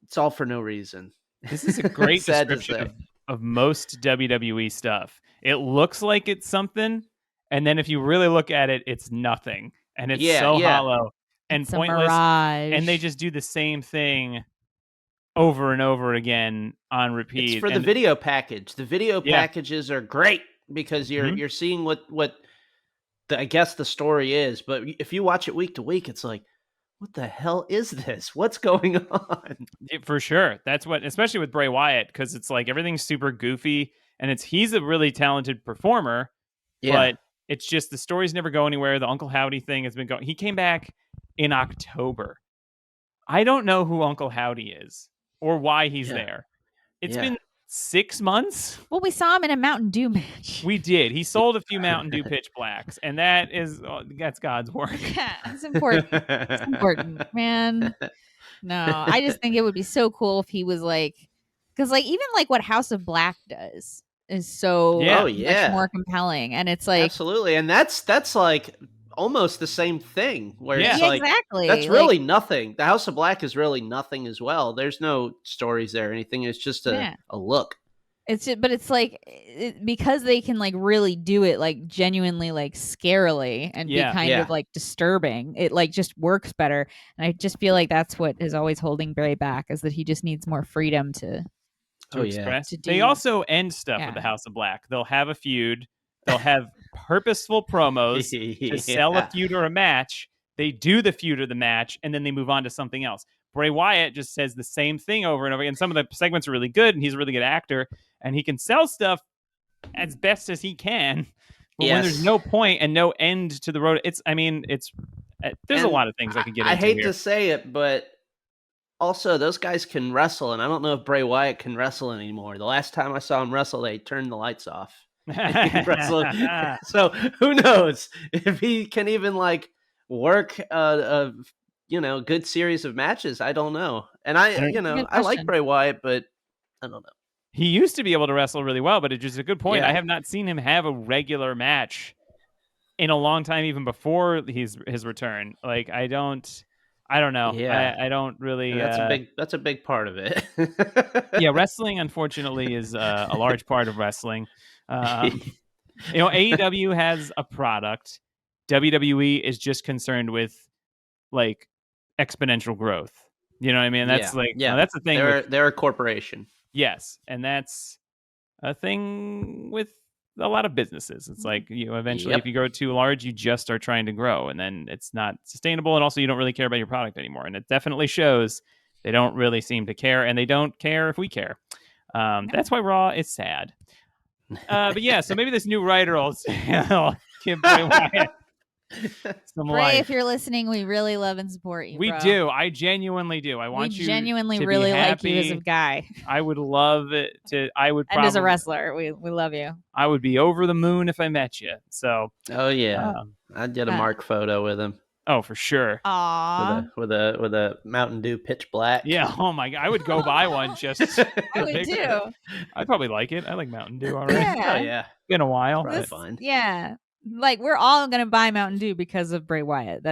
it's all for no reason. This is a great description of most WWE stuff. It looks like it's something, and then if you really look at it, it's nothing. And it's hollow and pointless. And they just do the same thing over and over again on repeat. It's for the video package. The video packages are great because you're seeing what I guess the story is. But if you watch it week to week, it's like, what the hell is this? What's going on? Yeah, for sure. That's what, especially with Bray Wyatt, because it's like everything's super goofy, and he's a really talented performer, but it's just the stories never go anywhere. The Uncle Howdy thing has been going. He came back in October. I don't know who Uncle Howdy is or why he's there. It's been 6 months. Well, we saw him in a Mountain Dew match. We did. He sold a few Mountain Dew Pitch Blacks, and that's God's work. Yeah, it's important. It's important, man. No, I just think it would be so cool if he was like, because like even like what House of Black does is so much more compelling, and it's like absolutely, and that's like almost the same thing where it's like exactly that's really nothing. The House of Black is really nothing as well. There's no stories there or anything. It's just a look. But it's like because they can like really do it like genuinely like scarily and be kind of like disturbing. It like just works better, and I just feel like that's what is always holding Bray back, is that he just needs more freedom to express. To they also end stuff with the House of Black. They'll have a feud. They'll have purposeful promos to sell a feud or a match. They do the feud or the match, and then they move on to something else. Bray Wyatt just says the same thing over and over again. Some of the segments are really good, and he's a really good actor, and he can sell stuff as best as he can. But when there's no point and no end to the road, there's a lot of things I could get into. I hate to say it, but also those guys can wrestle, and I don't know if Bray Wyatt can wrestle anymore. The last time I saw him wrestle, they turned the lights off. So who knows if he can even like work a good series of matches. I don't know. And I like Bray Wyatt, but I don't know. He used to be able to wrestle really well, but it's just a good point. I have not seen him have a regular match in a long time, even before his return. Like I don't know. I don't really. That's a big part of it. Wrestling unfortunately is a large part of wrestling. AEW has a product. WWE is just concerned with like exponential growth. You know what I mean? That's that's the thing. They're a corporation. Yes, and that's a thing with a lot of businesses. It's like eventually, if you grow too large, you just are trying to grow, and then it's not sustainable, and also you don't really care about your product anymore. And it definitely shows. They don't really seem to care, and they don't care if we care. That's why Raw is sad. But so maybe this new writer will give Bray Wyatt some Bray, life. if you're listening, we really love and support you. We do. I genuinely do. I want you genuinely to really be like you as a guy. I would love it to. I would and as a wrestler, we love you. I would be over the moon if I met you. So. Oh yeah, I'd get a Mark photo with him. Oh, for sure. Aww. With a Mountain Dew Pitch Black. Yeah. Oh my God. I would go buy one just. I would too. I'd probably like it. I like Mountain Dew already. Yeah. Oh yeah. Been a while. Probably fun. Yeah. Like we're all gonna buy Mountain Dew because of Bray Wyatt.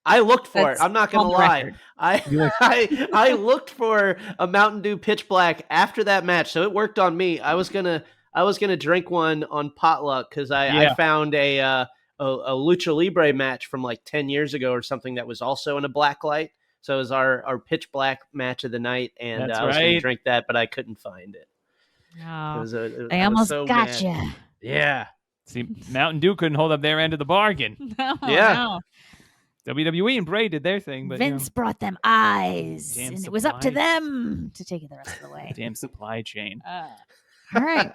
I looked for it. I'm not gonna lie. I looked for a Mountain Dew Pitch Black after that match, so it worked on me. I was gonna drink one on Potluck because I found a Lucha Libre match from like 10 years ago or something that was also in a black light. So it was our Pitch Black match of the night, and I was gonna drink that, but I couldn't find it. Oh, I almost got you. Yeah. See, Mountain Dew couldn't hold up their end of the bargain. No. WWE and Bray did their thing, but Vince brought them eyes, and it was up to them to take it the rest of the way. Damn supply chain. All right.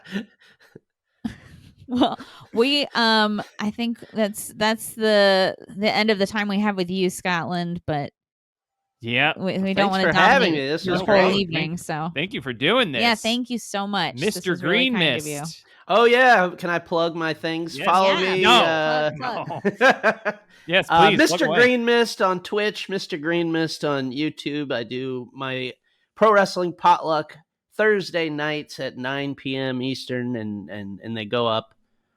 Well, we I think that's the end of the time we have with you, Scotland, but Yeah. we Thanks don't want to for having dominate me. This your was whole great. evening. So Thank you for doing this. yeah, thank you so much. This Mr. was really Green kind of you. Mist. Oh yeah, can I plug my things? Yes. Follow Yeah, me. No. plug. Yes, please. plug Mr. away. Green Mist on Twitch, Mr. Green Mist on YouTube. I do my pro wrestling potluck Thursday nights at 9 p.m. Eastern, and they go up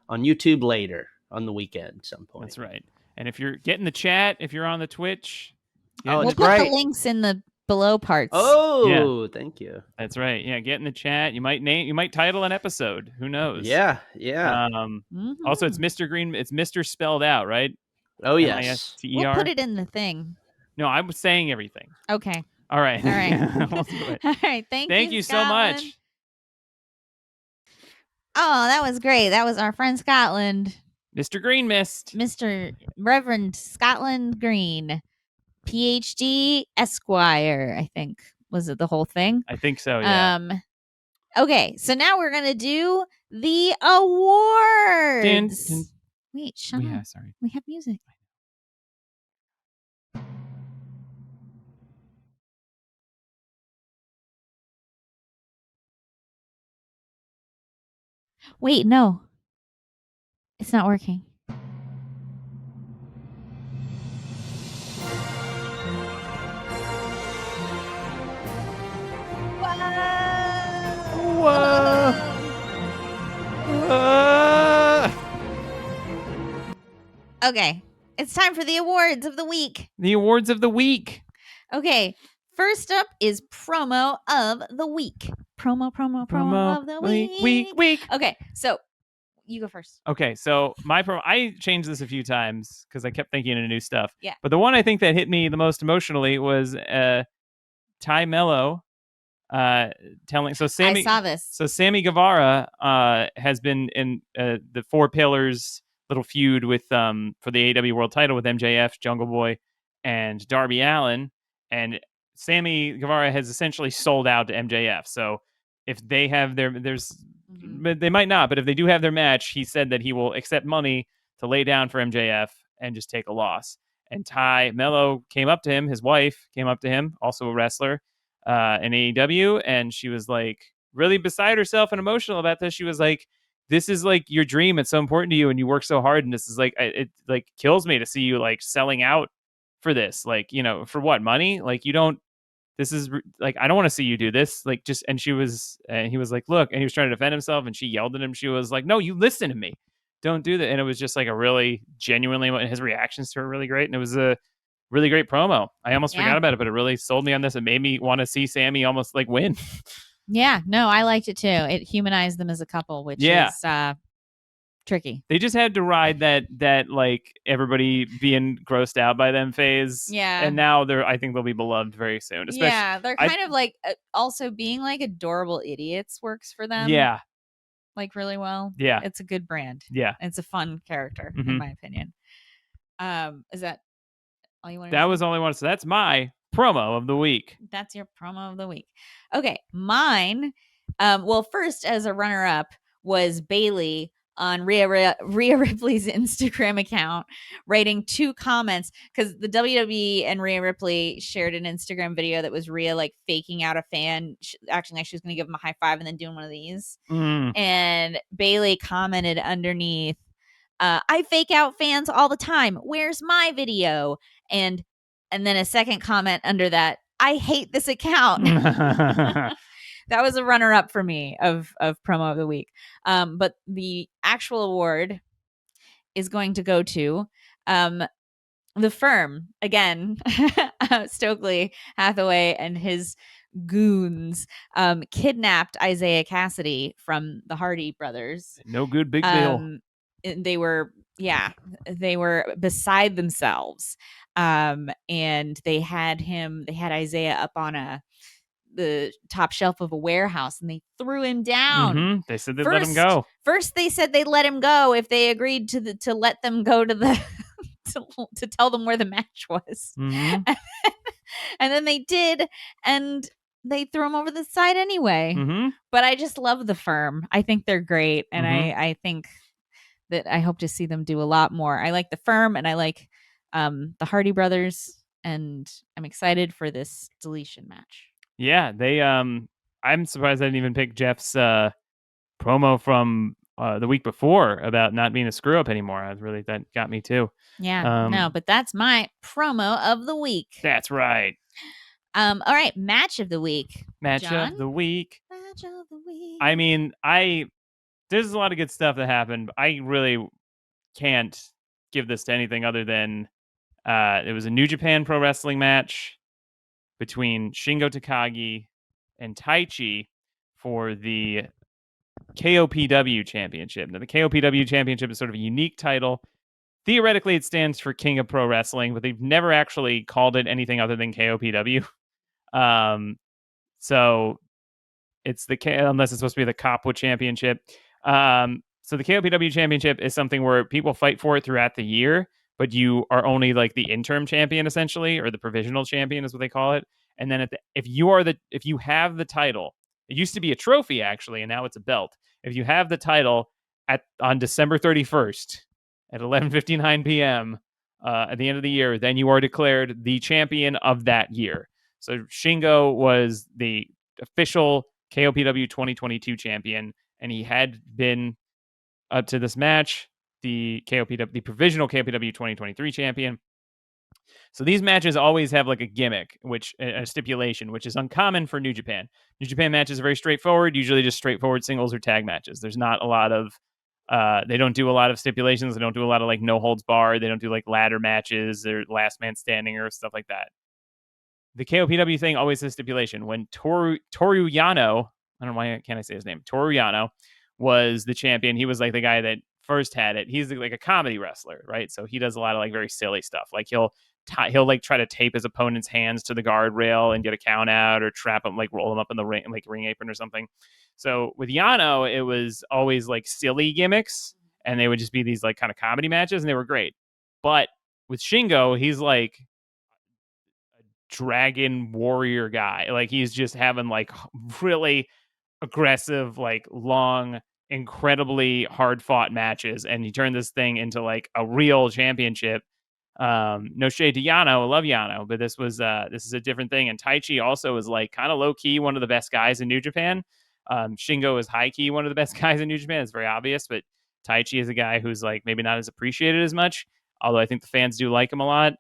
on YouTube later on the weekend some point. That's right. And if you're getting the chat, if you're on the Twitch, Oh, We'll it's put great. the links in the below parts. Oh, thank you. that's right. Yeah, get in the chat. You might title an episode. Who knows? Yeah. Also, it's Mr. Green. It's Mr. spelled out, right? Oh yes. M-I-S-T-E-R. We'll put it in the thing. No, I was saying everything. Okay. All right. All right. We'll do it. All right. Thank you, so Scotland. much. Oh, that was great. That was our friend Scotland, Mr. Green Mist. Mr. Reverend Scotland Green, PhD Esquire, I think. Was it the whole thing? I think so, yeah. Okay, so now we're gonna do the awards. Dun, dun. Wait, shut Yeah, up. sorry. We have music. Wait, no. It's not working. Okay, it's time for the awards of the week. The awards of the week. Okay, first up is promo of the week. Promo of the week. Okay, so you go first. Okay, so my promo, I changed this a few times because I kept thinking of new stuff. Yeah. But the one I think that hit me the most emotionally was Ty Mello telling. So Sammy, I saw this. So Sammy Guevara has been in the Four Pillars little feud with for the AEW World Title with MJF, Jungle Boy, and Darby Allin, and Sammy Guevara has essentially sold out to MJF. So if they have but they might not, but if they do have their match, he said that he will accept money to lay down for MJF and just take a loss. And Ty Mello came up to him, his wife came up to him, also a wrestler in AEW, and she was like really beside herself and emotional about this. She was like, this is like your dream. It's so important to you, and you work so hard. And this is like, it like kills me to see you like selling out for this. Like, you know, for what, money? Like, you don't. This is like, I don't want to see you do this. Like, just. And he was like, look, and he was trying to defend himself, and she yelled at him. She was like, no, you listen to me. Don't do that. And it was just like a really genuinely. His reactions to her were really great, and it was a really great promo. I almost forgot about it, but it really sold me on this. It made me want to see Sammy almost like win. Yeah, no, I liked it too. It humanized them as a couple, which is tricky. They just had to ride that like everybody being grossed out by them phase. Yeah. And now I think they'll be beloved very soon. Yeah, they're kind of like also being like adorable idiots works for them. Yeah. Like really well. Yeah. It's a good brand. Yeah. It's a fun character, in my opinion. Is that all you want to That was all I wanted to say. That's my promo of the week. That's your promo of the week. Okay, mine. Well, first as a runner-up was Bailey on Rhea Ripley's Instagram account, writing 2 comments because the WWE and Rhea Ripley shared an Instagram video that was Rhea like faking out a fan, acting like she was going to give him a high five and then doing one of these. And Bailey commented underneath, "I fake out fans all the time. Where's my video?" And then a second comment under that, "I hate this account." That was a runner-up for me of promo of the week. But the actual award is going to go to the Firm again. Stokely Hathaway and his goons kidnapped Isaiah Cassidy from the Hardy brothers. No good, big deal. They were beside themselves. And they had Isaiah up on the top shelf of a warehouse, and they threw him down. They said they'd let him go. First, they said they'd let him go if they agreed to let them go to the to tell them where the match was. And then they did, and they threw him over the side anyway. Mm-hmm. But I just love the Firm. I think they're great, and Mhm. I think that I hope to see them do a lot more. I like the Firm, and I like the Hardy Brothers, and I'm excited for this deletion match. Yeah, they I'm surprised I didn't even pick Jeff's promo from the week before about not being a screw up anymore. That got me too. Yeah, no, but that's my promo of the week. That's right. All right, match of the week. Match John? of the week. Match of the week. I mean, there's a lot of good stuff that happened. I really can't give this to anything other than it was a New Japan Pro Wrestling match between Shingo Takagi and Taichi for the KOPW Championship. Now, the KOPW Championship is sort of a unique title. Theoretically, it stands for King of Pro Wrestling, but they've never actually called it anything other than KOPW. So it's unless it's supposed to be the Copwood Championship. So the KOPW Championship is something where people fight for it throughout the year, but you are only like the interim champion essentially, or the provisional champion is what they call it. And then if you have the title, it used to be a trophy actually, and now it's a belt. If you have the title on December 31st at 11:59 p.m. At the end of the year, then you are declared the champion of that year. So Shingo was the official KOPW 2022 champion, and he had been up to this match the provisional KOPW 2023 champion. So these matches always have like a gimmick, which a stipulation, which is uncommon for New Japan. New Japan matches are very straightforward, usually just straightforward singles or tag matches. There's not a lot of they don't do a lot of stipulations. They don't do a lot of like no holds barred. They don't do like ladder matches or last man standing or stuff like that. The KOPW thing always has stipulation. When Toru Yano, I don't know why can't I say his name, Toru Yano was the champion. He was like the guy that first had it. He's like a comedy wrestler, right? So he does a lot of like very silly stuff. Like he'll like try to tape his opponent's hands to the guardrail and get a count out, or trap him, like roll him up in the ring apron or something. So with Yano, it was always like silly gimmicks, and they would just be these like kind of comedy matches, and they were great. But with Shingo, he's like dragon warrior guy. Like he's just having like really aggressive, like long, incredibly hard fought matches, and he turned this thing into like a real championship. No shade to Yano, I love Yano, but this is a different thing. And Taichi also is like kind of low key one of the best guys in New Japan. Shingo is high key one of the best guys in New Japan. It's very obvious, but Taichi is a guy who's like maybe not as appreciated as much, although I think the fans do like him a lot.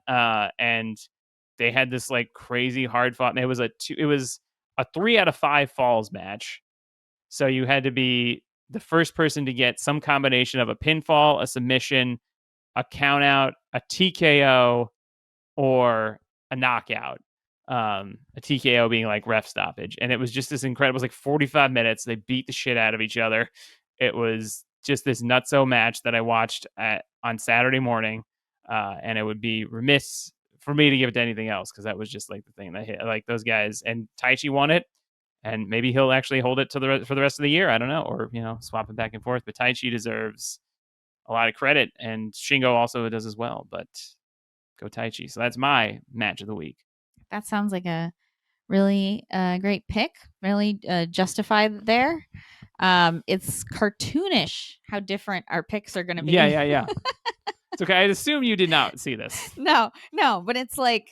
And they had this like crazy hard fought. It was a 3 out of 5 falls match. So you had to be the first person to get some combination of a pinfall, a submission, a count out, a TKO, or a knockout. A TKO being like ref stoppage. And it was just this incredible, it was like 45 minutes. They beat the shit out of each other. It was just this nutso match that I watched on Saturday morning. And it would be remiss for me to give it to anything else, because that was just like the thing that hit like those guys. And Taichi won it, and maybe he'll actually hold it for the rest of the year. I don't know, or swap it back and forth. But Taichi deserves a lot of credit, and Shingo also does as well. But go Taichi. So that's my match of the week. That sounds like a really great pick. Really justified there. It's cartoonish how different our picks are going to be. Yeah. It's okay. I assume you did not see this. No, but it's like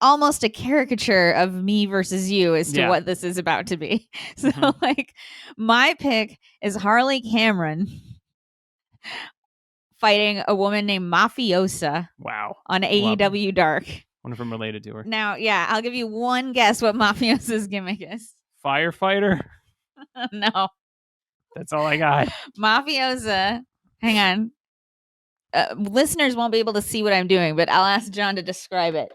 almost a caricature of me versus you as to what this is about to be. So like my pick is Harley Cameron fighting a woman named Mafiosa. Wow. On AEW Dark. Wonder if I'm related to her. Now, yeah, I'll give you one guess what Mafiosa's gimmick is. Firefighter? No. That's all I got. Mafiosa. Hang on. Listeners won't be able to see what I'm doing, but I'll ask John to describe it.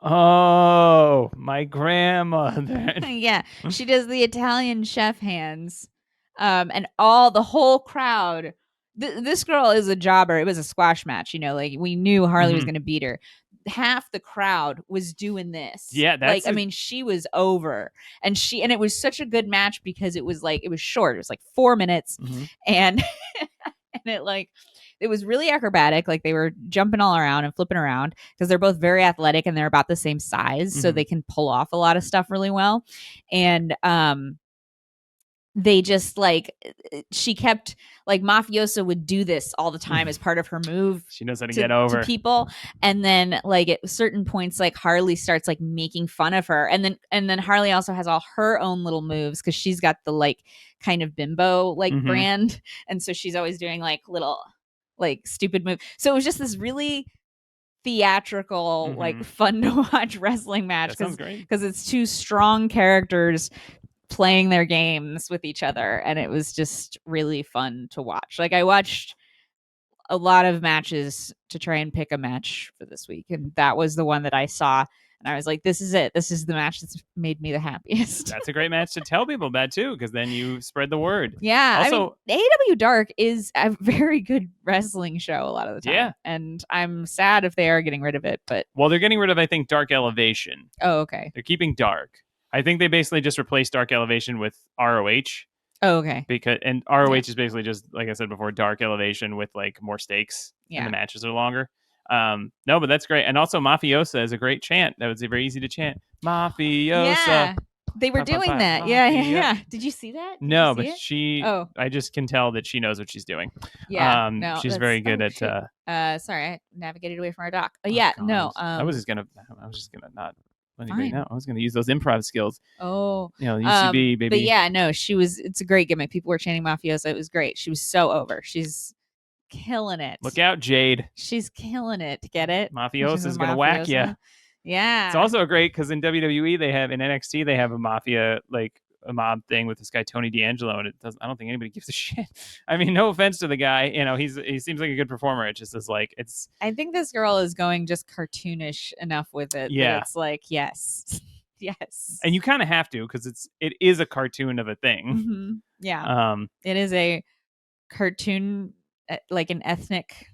Oh, my grandmother. Yeah, she does the Italian chef hands. And the whole crowd. This girl is a jobber. It was a squash match, like we knew Harley was going to beat her. Half the crowd was doing this. Yeah, that's she was over, and it was such a good match because it was short. It was like 4 minutes, and and it it was really acrobatic. Like they were jumping all around and flipping around because they're both very athletic and they're about the same size, so they can pull off a lot of stuff really well. And they just like, she kept like, Mafiosa would do this all the time as part of her move. She knows how to get over to people. And then like at certain points, like Harley starts like making fun of her, and then Harley also has all her own little moves because she's got the like kind of bimbo like brand, and so she's always doing like little like stupid move. So it was just this really theatrical, like fun to watch wrestling match because it's two strong characters playing their games with each other, and it was just really fun to watch. Like I watched a lot of matches to try and pick a match for this week, and that was the one that I saw, and I was like, this is it. This is the match that's made me the happiest. That's a great match to tell people about too, because then you spread the word. Yeah. Also, I mean, AEW Dark is a very good wrestling show a lot of the time. Yeah. And I'm sad if they are getting rid of it, but well, they're getting rid of, I think, Dark Elevation. Oh, okay. They're keeping Dark. I think they basically just replaced Dark Elevation with ROH. Oh, okay. And ROH is basically just, like I said before, Dark Elevation with like more stakes, and the matches are longer. No, but that's great. And also Mafiosa is a great chant. That was very easy to chant. Mafiosa. Yeah. They were doing that. Yeah. Did you see that? No, but I just can tell that she knows what she's doing. Yeah. No, she's very good at sorry, I navigated away from our doc. I was just gonna not let anybody know. I was gonna use those improv skills. Oh. UCB, baby. But yeah, no, it's a great gimmick. People were chanting Mafiosa. It was great. She was so over. She's killing it. Look out, Jade. She's killing it. Get it? Mafiosa is gonna whack you. Yeah. It's also great because in WWE in NXT they have a mafia, like a mob thing with this guy Tony D'Angelo, and I don't think anybody gives a shit. I mean, no offense to the guy, he seems like a good performer. It just is like I think this girl is going just cartoonish enough with it. Yeah. It's like yes. Yes. And you kind of have to, because it is a cartoon of a thing. Mm-hmm. Yeah. It is a cartoon, like an ethnic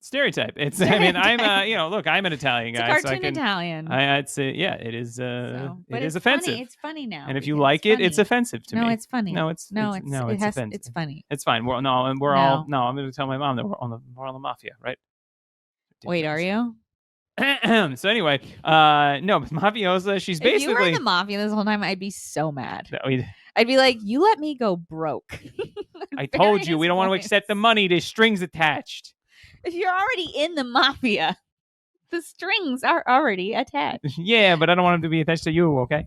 stereotype. I mean, I'm an Italian guy. It's a cartoon Italian. I'd say, yeah, it is. It is offensive. It's funny now. And if you like it, it's offensive to me. No, it's funny. It's offensive. It's funny. It's fine. I'm going to tell my mom that we're on the mafia, right? Wait, are you? So anyway, no, but Mafiosa, she's basically. If you were in the mafia this whole time, I'd be so mad. I'd be like, you let me go broke. I told you we don't want to accept the money. There's strings attached. If you're already in the mafia, the strings are already attached. Yeah, but I don't want them to be attached to you, okay?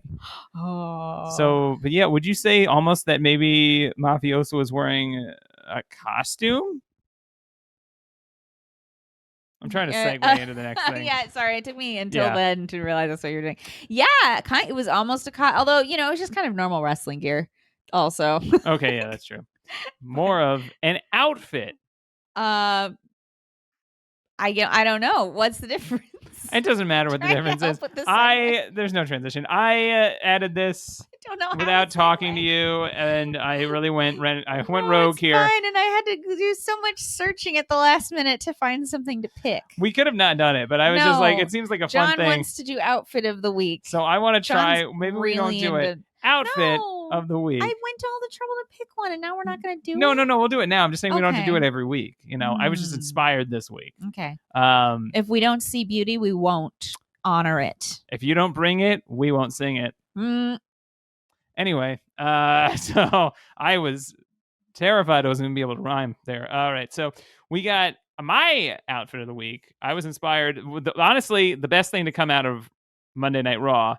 Oh. So, but yeah, would you say almost that maybe Mafiosa was wearing a costume? I'm trying to segue into the next thing. Yeah, sorry. It took me until then to realize that's what you're doing. Yeah, it was almost although, it was just kind of normal wrestling gear also. Okay, yeah, that's true. More of an outfit. I don't know. What's the difference? It doesn't matter what the difference is. There's no transition. I added this without talking to you, and I really went rogue here. Fine, and I had to do so much searching at the last minute to find something to pick. We could have not done it, but I was just like, it seems like a fun thing. John wants to do outfit of the week. So I want to try. Maybe we don't do it. Outfit of the week. I went to all the trouble to pick one, and now we're not going to do it. No, we'll do it now. I'm just saying we don't have to do it every week. I was just inspired this week. Okay. If we don't see beauty, we won't honor it. If you don't bring it, we won't sing it. Anyway, so I was terrified I wasn't going to be able to rhyme there. All right, so we got my outfit of the week. I was inspired. Honestly, the best thing to come out of Monday Night Raw,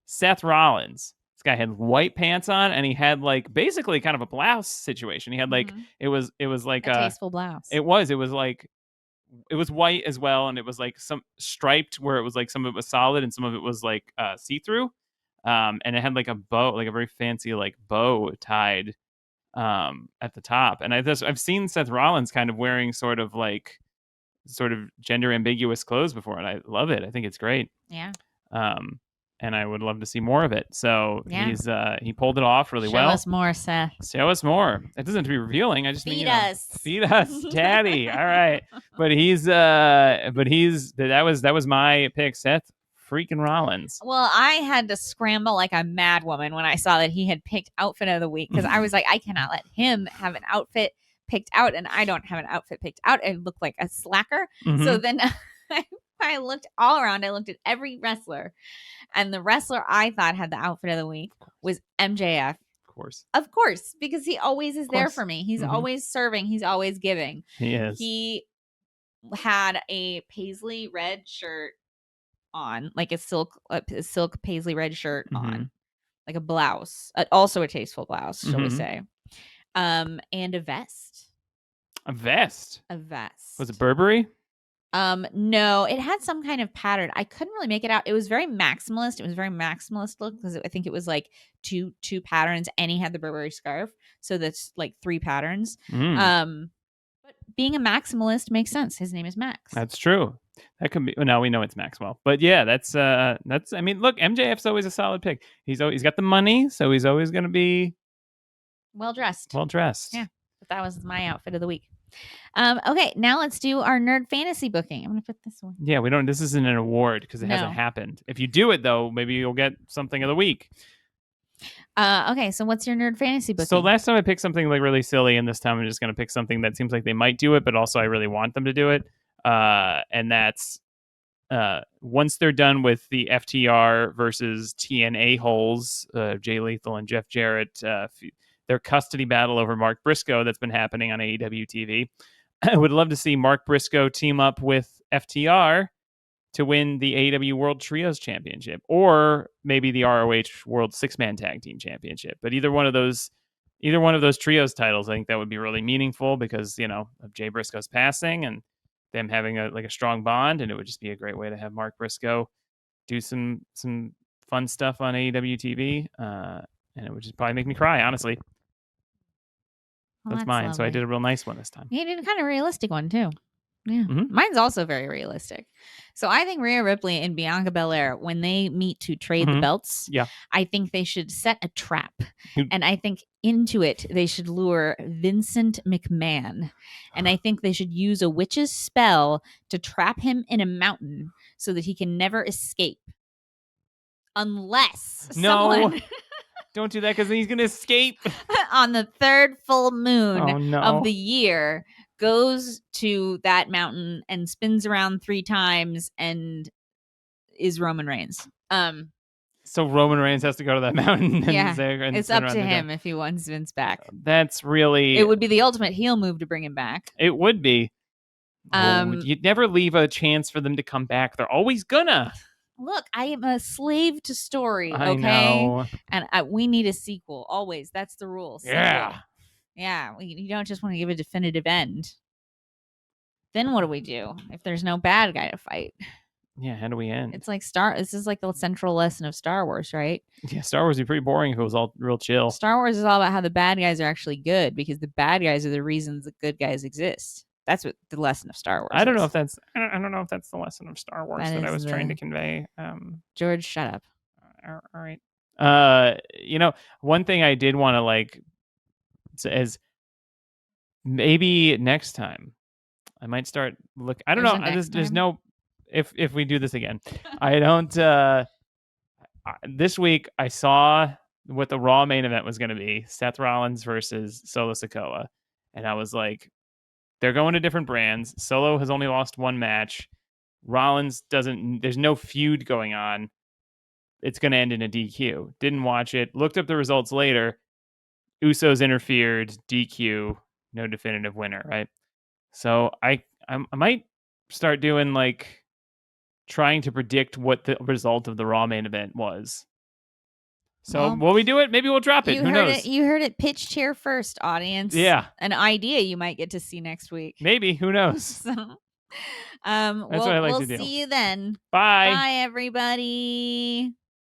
Seth Rollins. This guy had white pants on, and he had like basically kind of a blouse situation. He had like it was like a tasteful blouse. It was white as well, and it was like some striped where it was like some of it was solid and some of it was like see-through. And it had like a bow, like a very fancy like bow tied at the top. And I've seen Seth Rollins kind of wearing sort of gender ambiguous clothes before, and I love it. I think it's great. Yeah. And I would love to see more of it. So he pulled it off really well. Show us more, Seth. Show us more. It doesn't have to be revealing. I just feed mean, us. Feed us, Daddy. All right. But that was my pick, Seth freaking Rollins. Well, I had to scramble like a mad woman when I saw that he had picked outfit of the week, because I was like, I cannot let him have an outfit picked out, and I don't have an outfit picked out. I look like a slacker. Mhm. So then I looked all around. I looked at every wrestler, and the wrestler I thought had the outfit of the week was MJF. Of course, because he always is there for me. He's always serving. He's always giving. He is. He had a paisley red shirt on, like a silk paisley red shirt on, like a blouse, also a tasteful blouse, shall we say, and a vest. A vest. Was it Burberry? No, it had some kind of pattern. I couldn't really make it out. It was very maximalist. It was very maximalist look because I think it was like two patterns, and he had the Burberry scarf, so that's like 3 patterns. But being a maximalist makes sense. His name is Max. That's true. That could be. Well, now we know it's Maxwell, but yeah, that's. I mean, look, MJF's always a solid pick. He's got the money, so he's always going to be well dressed. Yeah, but that was my outfit of the week. Okay, now let's do our nerd fantasy booking. I'm gonna put this one. Yeah, we don't. This isn't an award because it hasn't happened. If you do it though, maybe you'll get something of the week. Okay, so what's your nerd fantasy booking? So last time I picked something like really silly, and this time I'm just gonna pick something that seems like they might do it, but also I really want them to do it. And that's once they're done with the FTR versus TNA holes, Jay Lethal and Jeff Jarrett, their custody battle over Mark Briscoe that's been happening on AEW TV. I would love to see Mark Briscoe team up with FTR to win the AEW World Trios Championship, or maybe the ROH World 6-Man Tag Team Championship. But either one of those trios titles, I think that would be really meaningful because, of Jay Briscoe's passing and them having a strong bond, and it would just be a great way to have Mark Briscoe do some fun stuff on AEW TV, and it would just probably make me cry, honestly. Well, that's mine. lovely. So I did a real nice one this time. You did a kind of realistic one too. Yeah, mine's also very realistic. So I think Rhea Ripley and Bianca Belair, when they meet to trade the belts, I think they should set a trap, and I think into it they should lure Vincent McMahon, and I think they should use a witch's spell to trap him in a mountain so that he can never escape, unless someone. Don't do that because then he's gonna escape on the 3rd full moon of the year. Goes to that mountain and spins around 3 times and is Roman Reigns. So Roman Reigns has to go to that mountain. And it's up to him if he wants Vince back. That's really. It would be the ultimate heel move to bring him back. It would be. You'd never leave a chance for them to come back. They're always gonna. Look, I am a slave to story. Okay, I know. And we need a sequel always. That's the rule. Sequel. Yeah, you don't just want to give a definitive end. Then what do we do if there's no bad guy to fight? Yeah, how do we end? It's like this is like the central lesson of Star Wars, right? Yeah, Star Wars would be pretty boring if it was all real chill. Star Wars is all about how the bad guys are actually good because the bad guys are the reasons the good guys exist. That's what the lesson of Star Wars. I don't know if that's the lesson of Star Wars that I was trying to convey. George, shut up. All right. One thing I did want to is maybe next time I might start look. I don't know. There's no if we do this again. I don't. This week I saw what the Raw main event was going to be: Seth Rollins versus Solo Sikoa, and I was like, they're going to different brands. Solo has only lost 1 match. Rollins doesn't. There's no feud going on. It's going to end in a DQ. Didn't watch it. Looked up the results later. Usos interfered. DQ. No definitive winner. Right. So I might start doing trying to predict what the result of the Raw main event was. So will we do it? Maybe we'll drop it. Who knows? You heard it pitched here first, audience. Yeah. An idea you might get to see next week. Maybe. Who knows? So, that's what I like to do. We'll see you then. Bye. Bye, everybody.